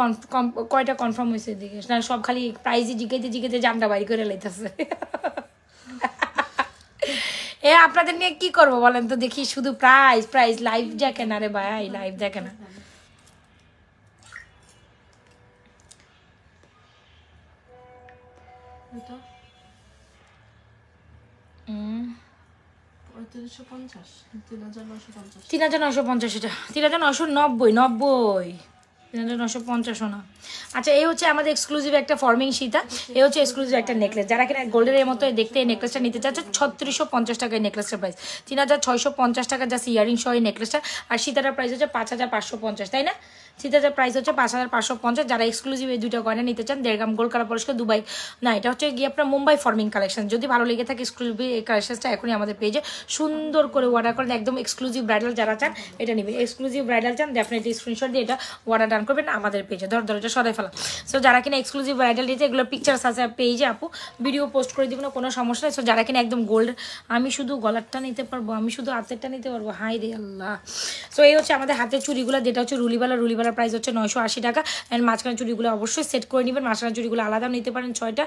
কয়টা কনফার্ম হয়েছে এদিকে না, সব খালি প্রাইজই জিগাইতে জানটা বাড়ি করে লাইতেছে। এ আপনাদের নিয়ে কি করবো বলেন তো দেখি, শুধু প্রাইজ লাইভ দেখে না রে ভাই, লাইভ দেখে না। এটা 3550, 3950, 3950, এটা 3990, 3950 না। আচ্ছা এই হচ্ছে আমাদের এক্সক্লুসিভ একটা ফর্মিং সীতা, এই হচ্ছে এক্সক্লুসিভ একটা নেকলেস। যারা কিনা গোল্ডের মতো দেখতে এই নেকলেসটা নিতে চাচ্ছে 3650 টাকা এই নেকলেসটার প্রাইস, 3650 টাকা জাস্ট ইয়ারিং সহ এই নেকলেসটা। আর সীতাটার প্রাইস হচ্ছে 5550, তাই না? সীতাটার প্রাইস হচ্ছে 5550। যারা এক্সক্লুসিভ এই দুইটা গয়না নিতে চান, 1.5 গ্রাম গোল্ড কালার পলিশকে দুবাই না, এটা হচ্ছে গিয়ে আপনার মুম্বাই ফর্মিং কালেকশন। যদি ভালো লেগে থাকে এক্সক্লুসিভ এই কালেকশনটা এখনই আমাদের পেজে সুন্দর করে অর্ডার করেন, একদম এক্সক্লুসিভ ব্রাইডাল যারা চান এটা নেবেন, এক্সক্লুসিভ ব্রাইডাল চান ডেফিনেটলি স্ক্রিনশট দিয়ে এটা অর্ডার ডান করবেন আমাদের পেজে, ধর এটা সরাই ফেলা। সো যারা কিনা এক্সক্লুসিভ ব্রাইডাল দিতে এগুলো পিকচার্স আছে পেজে, আপু ভিডিও পোস্ট করে দিব না, কোনো সমস্যা নেই। সো যারা কিনা একদম গোল্ড, আমি শুধু গলারটা নিতে পারবো, আমি শুধু হাতেরটা নিতে পারবো, হাই রে আল্লাহ। সো এই হচ্ছে আমাদের হাতের চুড়িগুলো, যেটা হচ্ছে রুলিবালার প্রাইস হচ্ছে 980 টাকা। অ্যান্ড মাঝখানে চুড়িগুলো অবশ্যই সেট করে নেবেন, মাঝখানে চুড়িগুলো আলাদা নিতে পারেন 6টা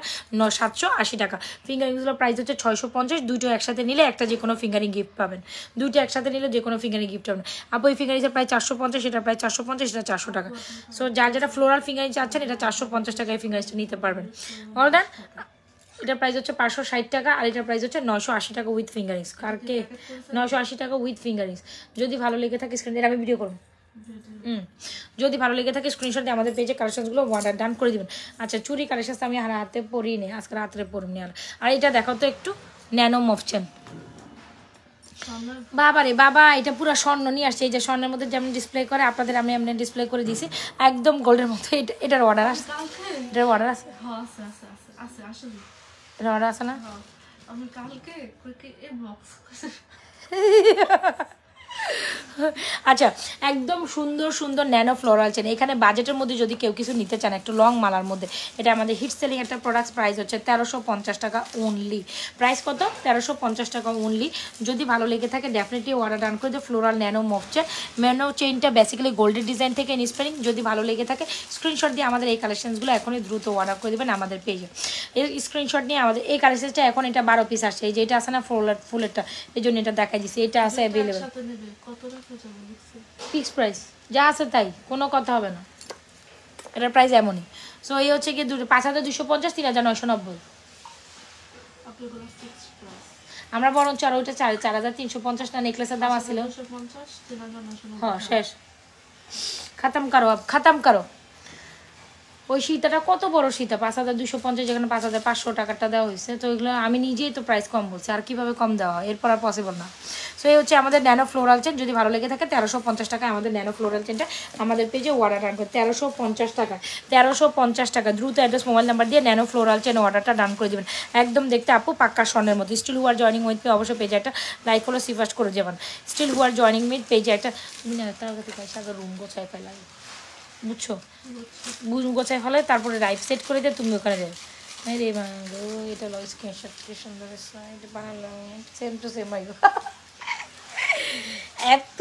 780 টাকা। ফিঙ্গারিংসগুলোর প্রাইস হচ্ছে 650, দুটো একসাথে নিলে একটা যে কোনো ফিঙ্গারিং গিফট পাবেন, দুটো একসাথে নিলে যে কোনো ফিঙ্গারিং গিফট পাবেন। আপু এই ফিঙ্গারিংসের প্রাইস 450, সেটা প্রাইস 450, সেটা 400 টাকা। সো যার যেটা ফ্লোরাল ফিঙ্গারিং চাচ্ছেন এটা 450 টাকায় ফিঙ্গারিংসটা নিতে পারবেন। All done. এটার প্রাইস হচ্ছে 560 টাকা, আর এটার প্রাইস হচ্ছে 980 টাকা উইথ ফিঙ্গারিংস। কারকে 980 টাকা উইথ ফিঙ্গারিংস। যদি ভালো লেগে থাকে স্ক্রিন দিয়ে আমি ভিডিও করুন, যদি ভালো লেগে থাকে স্ক্রিনশট দিয়ে আমাদের পেজে কালেকশনগুলো অর্ডার ডান করে দিবেন। আচ্ছা চুরি কালেকশন আমি হাতে পরিই নি, আজকে রাত্রে পরিনি। আর এটা দেখো তো একটু ন্যানো মফচেন, বাবা রে বাবা, এটা পুরো স্বর্ণ নিয়ে আসছে। এই যে স্বর্ণের মধ্যে যেমন ডিসপ্লে করে আপনাদের আমি এমনি ডিসপ্লে করে দিয়েছি, একদম গোল্ডের মতো। এটার অর্ডার আছে, এটার অর্ডার আছে, এটার অর্ডার আছে না? আমি কালকে এই বক্স আচ্ছা, একদম সুন্দর সুন্দর ন্যানো ফ্লোরাল চেন। এখানে বাজেটের মধ্যে যদি কেউ কিছু নিতে চান একটু লং মালার মধ্যে, এটা আমাদের হিট সেলিং একটা প্রোডাক্ট, প্রাইস হচ্ছে 1350 টাকা অনলি। প্রাইস কত? 1350 টাকা অনলি। যদি ভালো লেগে থাকে ডেফিনেটলি অর্ডার ডান করে দিও। Floral nano move chain. Nano চেইনটা বেসিক্যালি গোল্ডের ডিজাইন থেকে ইন্সপায়ারিং। যদি ভালো লেগে থাকে স্ক্রিনশট দিয়ে আমাদের এই কালেকশনসগুলো এখনই দ্রুত অর্ডার করে দেবেন আমাদের পেজে। এই স্ক্রিনশট নিয়ে আমাদের এই কালেকশনটা এখন এটা 12 পিস আসছে। এই যে এটা আছে না ফুলেরটা, এই জন্য এটা দেখাই দিচ্ছি। এটা আছে অ্যাভেলেবেল, ফিক্স প্রাইস যা আছে তাই, কোনো কথা হবে না, এটার প্রাইস এমনই। সো এই হচ্ছে কি 5250, 3990। আমরা বরঞ্চ আর ওইটা 4350 না নেকলেসের দাম আসছিল। হ্যাঁ শেষ, খতম করো, খতম করো। ওই সীতাটা কত বড় সীতা, 5250, যেখানে 5500 টাকাটা দেওয়া হয়েছে। তো এগুলো আমি নিজেই তো প্রাইস কম বলছি, আর কিভাবে কম দেওয়া হয়, এরপর আর পসিবল না। সো এই হচ্ছে আমাদের ন্যানো ফ্লোরাল চেন। যদি ভালো লেগে থাকে 1350 টাকা আমাদের ন্যানো ফ্লোরাল চেনটা আমাদের পেজে অর্ডার ডান করে 1350 টাকা, 1350 টাকা। দ্রুত অ্যাড্রেস মোবাইল নাম্বার দিয়ে ন্যানো ফ্লোরাল চেন অর্ডারটা ডান করে দেবেন। একদম দেখতে আপু পাক্কা স্বর্ণের মতো। স্টিল হুয়ার জয়নিং উইথ অবশ্যই পেজে একটা লাইক ফলো সিফাস্ট করে যাবেন। স্টিল হুয়ার জয়নিং উইথ পেজে একটা, তুমি না তাড়াতাড়ি পয়সা রুম গোছায় ফেলাই, বুঝছো, গোছায় ফেলে তারপরে রাইট সেট করে দিয়ে তুমি ওখানে যাবে। রে গো, এটা লো স্ক্রিনশট কি সুন্দর এটা বানালাম, সেম টু সেম আইগো। এত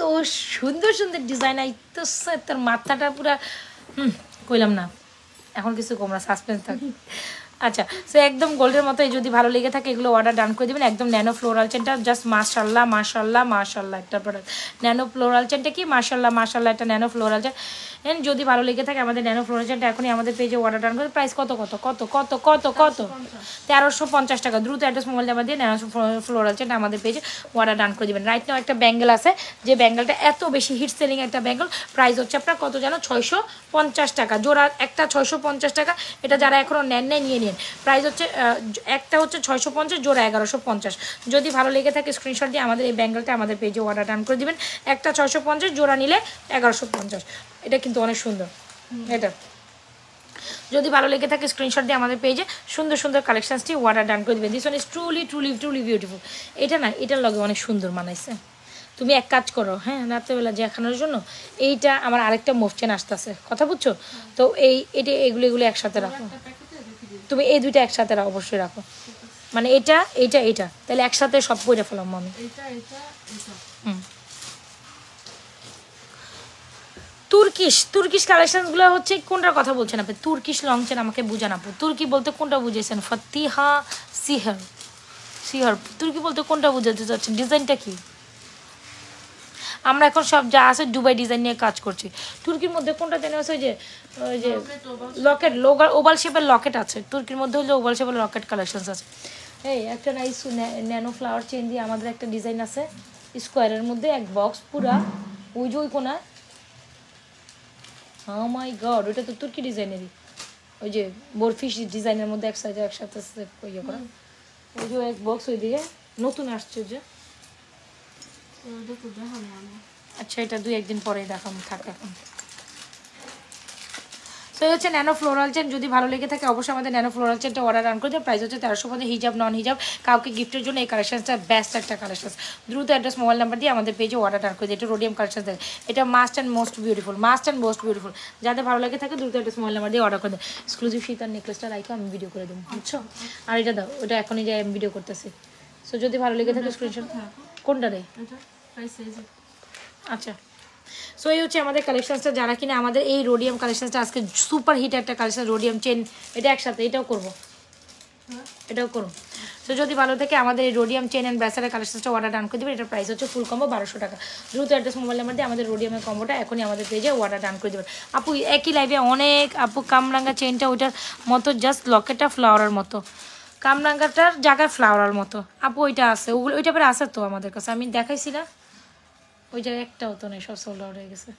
সুন্দর সুন্দর ডিজাইন আইতো, তোর মাথাটা পুরা কইলাম না, এখন কিছু কমরা সাসপেন্স থাকে। আচ্ছা, সো একদম গোল্ডের মতো। যদি ভালো লেগে থাকে এগুলো অর্ডার ডান করে দেবেন। একদম ন্যানো ফ্লোরাল চেনটা জাস্ট মাশাল্লাহ মাশাল্লাহ মাশাল্লাহ একটা প্রোডাক্ট। ন্যানো ফ্লোরাল চেনটা কি মাশাল্লাহ মাশাল্লাহ একটা ন্যানো ফ্লোরাল চেন। যদি ভালো লেগে থাকে আমাদের ন্যানো ফ্লোরাল চেনটা এখনই আমাদের পেজে অর্ডার ডান করে। প্রাইস কত কত কত কত কত কত 1350 টাকা। দ্রুত অ্যাড্রেস মোবাইল নাম্বার দিয়ে ন্যানো ফ্লোরাল চেনটা আমাদের পেজে অর্ডার ডান করে দেবেন। রাইট নাও একটা ব্যাঙ্গেল আছে, যে ব্যাঙ্গেলটা এত বেশি হিট সেলিং একটা ব্যাঙ্গেল, প্রাইস হচ্ছে আপনার কত জানো, 650 টাকা জোড়া, একটা 650 টাকা। এটা যারা এখনও নেন নাই নিয়ে নিন। প্রাইস হচ্ছে একটা হচ্ছে 650, জোড়া 1150। যদি ভালো লেগে থাকে স্ক্রিনশট দিয়ে আমাদের এই ব্যাঙ্গেলটা আমাদের পেজে অর্ডার ডান করে দিবেন। একটা 650, জোড়া নিলে 1150। এটা কিন্তু অনেক সুন্দর। এটা যদি ভালো লেগে থাকে স্ক্রিনশট দিয়ে আমাদের পেজে সুন্দর সুন্দর কালেকশনসটি অর্ডার ডান করে দেবেন। This one is truly truly truly beautiful. এটা না, এটার লগে অনেক সুন্দর মানাইছে। তুমি এক কাজ করো, হ্যাঁ, রাত্রেবেলা দেখানোর জন্য এইটা আমার আরেকটা মুভ চেন আসতেছে, কথা বুঝছো তো? এটা এগুলো একসাথে রাখো, তুমি এই দুইটা একসাথে রাখো, অবশ্যই রাখো। মানে এটা এইটা এটা, তাহলে একসাথে সব করে ফেলাম আমি। তুর্কিশ কালেকশনগুলো হচ্ছে কোনটার কথা বলছেন আপনি? তুর্কিশ লং চেন আমাকে বুঝান আপু। তুর্কি বলতে কোনটা বুঝেছেন? ফতিহা সিহর, তুর্কি বলতে কোনটা বুঝাতে চাচ্ছেন? ডিজাইনটা কি? আমরা এখন সব যা আছে দুবাই ডিজাইন নিয়ে কাজ করছি। তুর্কির মধ্যে কোনটা জানি আছে, ওই যে লকেট, ওভাল শেপের লকেট আছে। তুর্কির মধ্যে হলে ওভাল শেপের লকেট কালেকশনস আছে। এই একটা নাইস ন্যানো ফ্লাওয়ার চেন দিয়ে আমাদের একটা ডিজাইন আছে স্কোয়ারের মধ্যে, এক বক্স পুরা, ওই যে ওই কোনায়। হ্যাঁ মাই গড, ওইটা তো তুর্কি ডিজাইনেরই। ওই যে বরফিশ ডিজাইনের মধ্যে এক সাইজে একসাথে ইয়ে করা, ওই যে এক বক্স ওই দিকে নতুন আসছে যে। আচ্ছা, এটা 2-1 দিন পরেই দেখাম, থাক এখন। সো এই হচ্ছে ন্যানো ফ্লোরাল চেন। যদি ভালো লেগে থাকে অবশ্যই আমাদের ন্যানো ফ্লোরাল চেনটা অর্ডার রান করে দেয়। প্রাইস হচ্ছে 1350। হিজাব নন হিজাব কাউকে গিফটের জন্য এই কালেকশনটা বেস্ট একটা কালেকশন। দ্রুত অ্যাড্রেস মোবাইল নাম্বার দিয়ে আমাদের পেজে অর্ডার রান করে দেয়। এটা রোডিয়াম কালেকশন দেয়, এটা must and most beautiful, must and most beautiful. যাদের ভালো লাগে থাকে দ্রুত অ্যাড্রেস মোবাইল নাম্বার দিয়ে অর্ডার করে দেয়। এক্সক্লুসিভ শীতার নেকলেসটা রাইখে আমি ভিডিও করে দেবো, বুঝছো? আর এটা দাও, ওটা এখনই যাই আমি ভিডিও করতেছি। সো যদি ভালো লেগে থাকে স্ক্রিনশট, কোনটা দেয়? আচ্ছা, সো এই হচ্ছে আমাদের কালেকশনসটা। যারা কিনা আমাদের এই রোডিয়াম কালেকশনসটা আজকে সুপার হিট একটা কালেকশন, রোডিয়াম চেন, এটা একসাথে, এটাও করবো, এটাও করুন। সো যদি ভালো থাকে আমাদের এই রোডিয়াম চেন অ্যান্ড ব্রেসলেটের কালেকশনসটা অর্ডার ডান করে দেবেন। এটার প্রাইস হচ্ছে ফুল কম্বো 1200 টাকা। দ্রুত অ্যাড্রেস মোবাইল নাম্বার দিয়ে আমাদের রোডিয়ামের কম্বোটা এখনই আমাদের পেজে অর্ডার ডান করে দেবেন। আপু একই লাইভে অনেক আপু কামরাঙ্গা চেনটা ওইটার মতো জাস্ট লকেটটা ফ্লাওয়ারের মতো, কামরাঙ্গাটার জায়গায় ফ্লাওয়ারের মতো আপু ওইটা আছে, ওগুলো ওইটা পরে আছে তো আমাদের কাছে, আমি দেখাইছি না, ওই জায়গায় একটাও তো নেই, সব সোল্ড আউট হয়ে গেছে।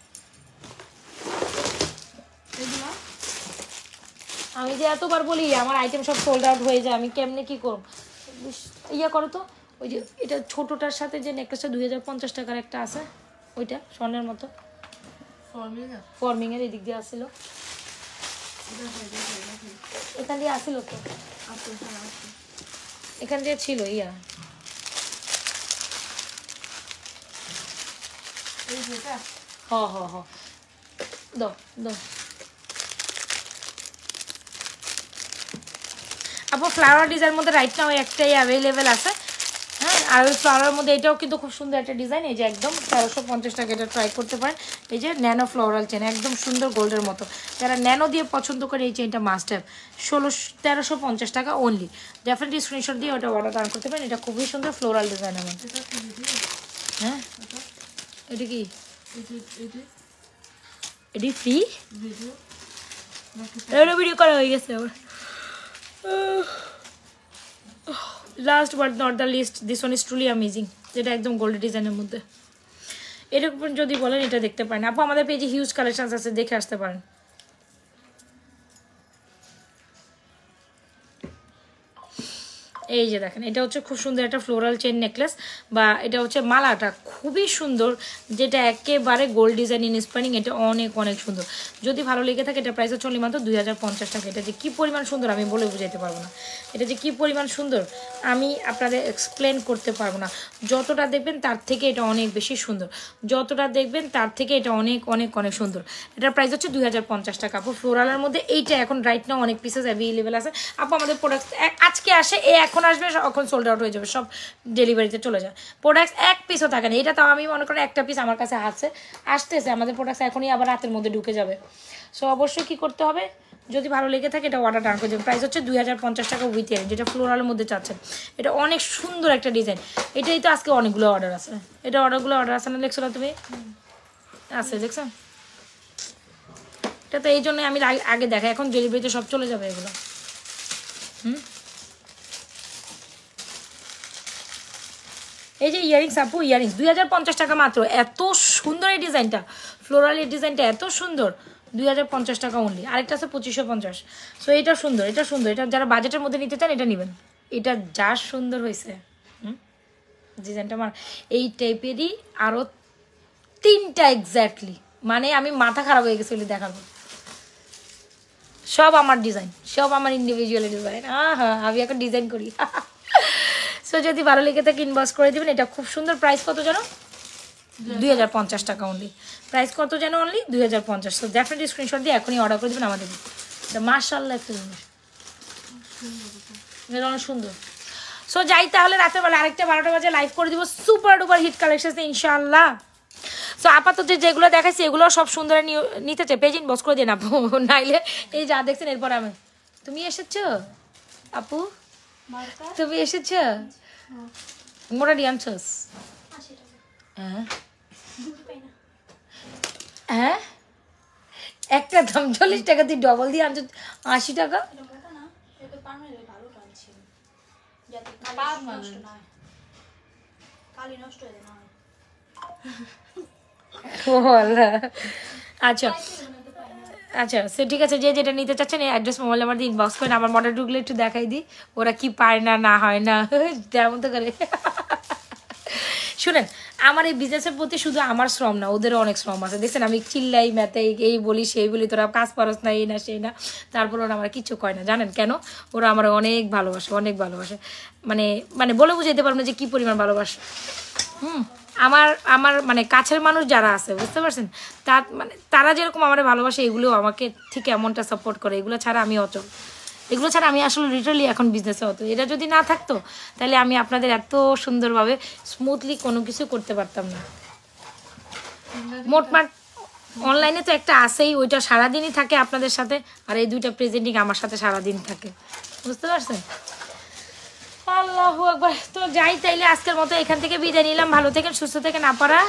আমি যে এতবার বলি আমার আইটেম সব সোল্ড আউট হয়ে যায়, আমি কেমনে কি করব? ইয়া করো তো, ওই যে এটা ছোটটার সাথে যে নেকলেসটা 2050 টাকার একটা আছে, ওইটা স্বর্ণের মতো, ফর্মিংয়ের এদিক দিয়ে আসছিল, এখান দিয়ে আসছিল তো, এখান দিয়ে ছিল ইয়া, এই যেটা হ দাও দাও আপু ফ্লাওয়ার ডিজাইনের মধ্যে রাইট নাও একটাই অ্যাভেলেবেল আছে। হ্যাঁ, আর ওই ফ্লাওয়ারের মধ্যে এটাও কিন্তু খুব সুন্দর একটা ডিজাইন। এই যে একদম 1350 টাকা, এটা ট্রাই করতে পারেন। এই যে ন্যানো ফ্লোরাল চেন, একদম সুন্দর গোল্ডের মতো। যারা ন্যানো দিয়ে পছন্দ করে এই চেনটা মাস্ট হ্যাভ। 1350 টাকা অনলি। ডেফিনেটলি স্ক্রিনশট দিয়ে ওটা অর্ডার ডান করতে পারেন। এটা খুবই সুন্দর ফ্লোরাল ডিজাইনের মধ্যে। হ্যাঁ, এটা কি এটি ফ্রি ভিডিও করা হয়ে গেছে আমার। Last but not the least, this one is truly amazing, যেটা একদম গোল্ড ডিজাইনের মধ্যে। এরকম যদি বলেন এটা দেখতে পারেন আপু, আমাদের পেজে হিউজ কালেকশন আছে, দেখে আসতে পারেন। এই যে দেখেন, এটা হচ্ছে খুব সুন্দর একটা ফ্লোরাল চেন নেকলেস, বা এটা হচ্ছে মালাটা খুবই সুন্দর, যেটা একেবারে গোল্ড ডিজাইন ইন্সপায়ারিং। এটা অনেক অনেক সুন্দর। যদি ভালো লেগে থাকে, এটা প্রাইস হচ্ছে অনলি মাত্র 2050 টাকা। এটা যে কী পরিমাণ সুন্দর আমি বলে বুঝাইতে পারবো না। এটা যে কী পরিমাণ সুন্দর আমি আপনাদের এক্সপ্লেন করতে পারবো না। যতটা দেখবেন তার থেকে এটা অনেক বেশি সুন্দর, যতটা দেখবেন তার থেকে এটা অনেক অনেক অনেক সুন্দর। এটার প্রাইস হচ্ছে 2050 টাকা। আপু ফ্লোরালের মধ্যে এইটা এখন রাইট নাও অনেক পিসেস অ্যাভেলেবেল আছে। আপু আমাদের প্রোডাক্ট আজকে আসে, এখন আসবে, এখন সোল্ড আউট হয়ে যাবে, সব ডেলিভারিতে চলে যায়। প্রোডাক্টস এক পিসও থাকে না। এটা তাও আমি মনে করি একটা পিস আমার কাছে আসতেছে। আমাদের প্রোডাক্টস এখনই আবার রাতের মধ্যে ঢুকে যাবে। সো অবশ্যই কী করতে হবে, যদি ভালো লেগে থাকে এটা অর্ডার ডান করে দেবেন। প্রাইস হচ্ছে 2050 টাকা উইথ ইয়ারিং, যেটা ফ্লোরালের মধ্যে চাচ্ছেন। এটা অনেক সুন্দর একটা ডিজাইন। এটাই তো আজকে অনেকগুলো অর্ডার আছে। এটা অর্ডার আছে না, দেখছো না তুমি? আছে, দেখছো? এটা তো এই জন্য আমি আগে দেখাই, এখন ডেলিভারিতে সব চলে যাবে এগুলো। এই যে ইয়ারিংস আপু, ইয়ারিংস 2050 টাকা মাত্র। এত সুন্দর এই ডিজাইনটা, ফ্লোরাল এই ডিজাইনটা এত সুন্দর, 2050 টাকা অনলি। আরেকটা আছে 2550। সো এটা সুন্দর, এটা সুন্দর। এটা যারা বাজেটের মধ্যে নিতে চান এটা নেবেন। এটা যা সুন্দর হয়েছে ডিজাইনটা আমার। এই টাইপেরই আরও 3টা এক্স্যাক্টলি, মানে আমি মাথা খারাপ হয়ে গেছে দেখাবো। সব আমার ডিজাইন, সব আমার ইন্ডিভিজুয়াল ডিজাইন। হ্যাঁ, আমি এখন ডিজাইন করি। সো যদি ভালো লেগে থাকে ইনবক্স করে দেবেন। এটা খুব সুন্দর। প্রাইস কত জানো? 2050 টাকা অনলি। প্রাইস কত জানো? অনলি 2050। সো ডেফিনেটলি স্ক্রিনশট দিয়ে এখনই অর্ডার করে দেবেন আমাদের। এটা মাশাআল্লাহ একটা জিনিস, এটা অনেক সুন্দর। সো যাই তাহলে, রাতের বেলা আরেকটা 12টা বাজে লাইভ করে দিব সুপার ডুপার হিট কালেকশন ইনশাআল্লাহ। সো আপাতত যেগুলো দেখাচ্ছি এগুলো সব সুন্দর নিতে চাই, পেজ ইনবক্স করে দিন আপু, নাইলে এই যা দেখছেন এরপর আমি। তুমি এসেছো আপু? তুমি এসেছো? মোটা ডিয়ামছস? হ্যাঁ, একটা দাম 40 টাকা, তুই ডবল দিয়ে আনছো 80 টাকা। আচ্ছা আচ্ছা, সে ঠিক আছে। যে যেটা নিতে চাচ্ছেন এই অ্যাড্রেস মোবাইল নাম্বার দিয়ে ইনবক্স করেন। আমার মডেলগুলো একটু দেখাই দিই, ওরা কি পায় না না হয় না তেমন তো করে। শুনেন, আমার এই বিজনেসের প্রতি শুধু আমার শ্রম না, ওদেরও অনেক শ্রম আছে। দেখছেন আমি চিল্লাই ম্যাথাই এই বলি সেই বলি, তোরা কাজ পারস না, এই না সেই না, তারপর ওরা আমার কিচ্ছু কয় না। জানেন কেন? ওরা আমার অনেক ভালোবাসে, অনেক ভালোবাসে। মানে মানে বলে বুঝাইতে পারবো না যে কী পরিমাণ ভালোবাসে। আমার মানে কাছের মানুষ যারা আছে, বুঝতে পারছেন, তারা যেরকম আমার ভালোবাসে, এগুলো আমাকে ঠিক এমনটা সাপোর্ট করে। এগুলো ছাড়া আমি অচল, এগুলো ছাড়া আমি আসলে লিটারালি এখন বিজনেসে হতো। এটা যদি না থাকতো তাহলে আমি আপনাদের এত সুন্দরভাবে স্মুথলি কোনো কিছু করতে পারতাম না। মোটমাট অনলাইনে তো একটা আসেই, ওইটা সারাদিনই থাকে আপনাদের সাথে, আর এই 2টা প্রেজেন্টিং আমার সাথে সারাদিন থাকে, বুঝতে পারছেন? আল্লাহু আকবার। তো যাই তাইলে আজকের মতো এখান থেকে বিদায় নিলাম। ভালো থাকেন, সুস্থ থাকেন, আপনারা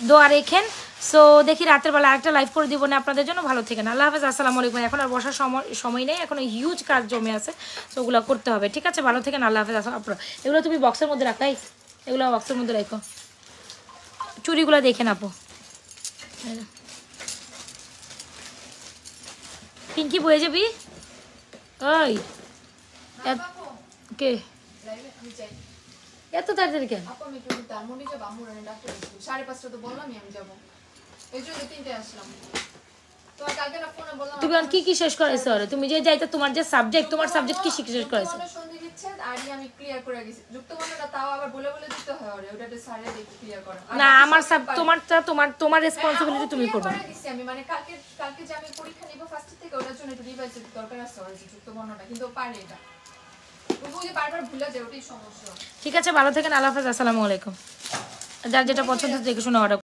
দোয়া রেখেন। সো দেখি রাতের বেলা আরেকটা লাইভ করে দিব না আপনাদের জন্য। ভালো থাকেন, আল্লাহ হাফেজ, আসসালামু আলাইকুম। এখন আর বসার সময় নেই, এখন হিউজ কাজ জমে আছে, সো ওগুলো করতে হবে। ঠিক আছে, ভালো থাকেন, আল্লাহ হাফেজ। আপনারা এগুলো তুমি বক্সের মধ্যে রাখাই, এগুলো বক্সের মধ্যে রাখো। চুড়িগুলো দেখেন আপু, পিঙ্কি বয়ে যাবি? ওই কে এত তাড়াতাড়ি কেন? আমি 5:30 তো বললামই আমি যাবো, এই জন্য 3টায় আসলাম। তোমার কালকে না ফোনে বললাম তুমি আর কি কি শেষ করাইছো আরে তুমি যে যাইতে তোমার যে সাবজেক্ট তোমার সাবজেক্ট কি শিখে শেষ করাইছো যুক্তবর্ণ সন্ধি বিচ্ছেদ আর আমি ক্লিয়ার করে গেছি যুক্তবর্ণটা তাও আবার বলে বলে দিতে হয় ওরে ওটাতে স্যারে দেখে ক্লিয়ার করে না আমার সব তোমার রেসপন্সিবিলিটি তুমি করবে করে দিছি আমি মানে কালকে যে আমি পরীক্ষা নিব ফার্স্ট থেকে ওটার জন্য একটু রিভাইজ দরকার আছে ওর যুক্তবর্ণটা কিন্তু পারে এটা ও যে বারবার ভুলে যায় ওটাই সমস্যা ঠিক আছে ভালো থাকেন আল্লাহ হাফেজ আসসালামু আলাইকুম যার যেটা পছন্দ দেখে শুনে অর্ডার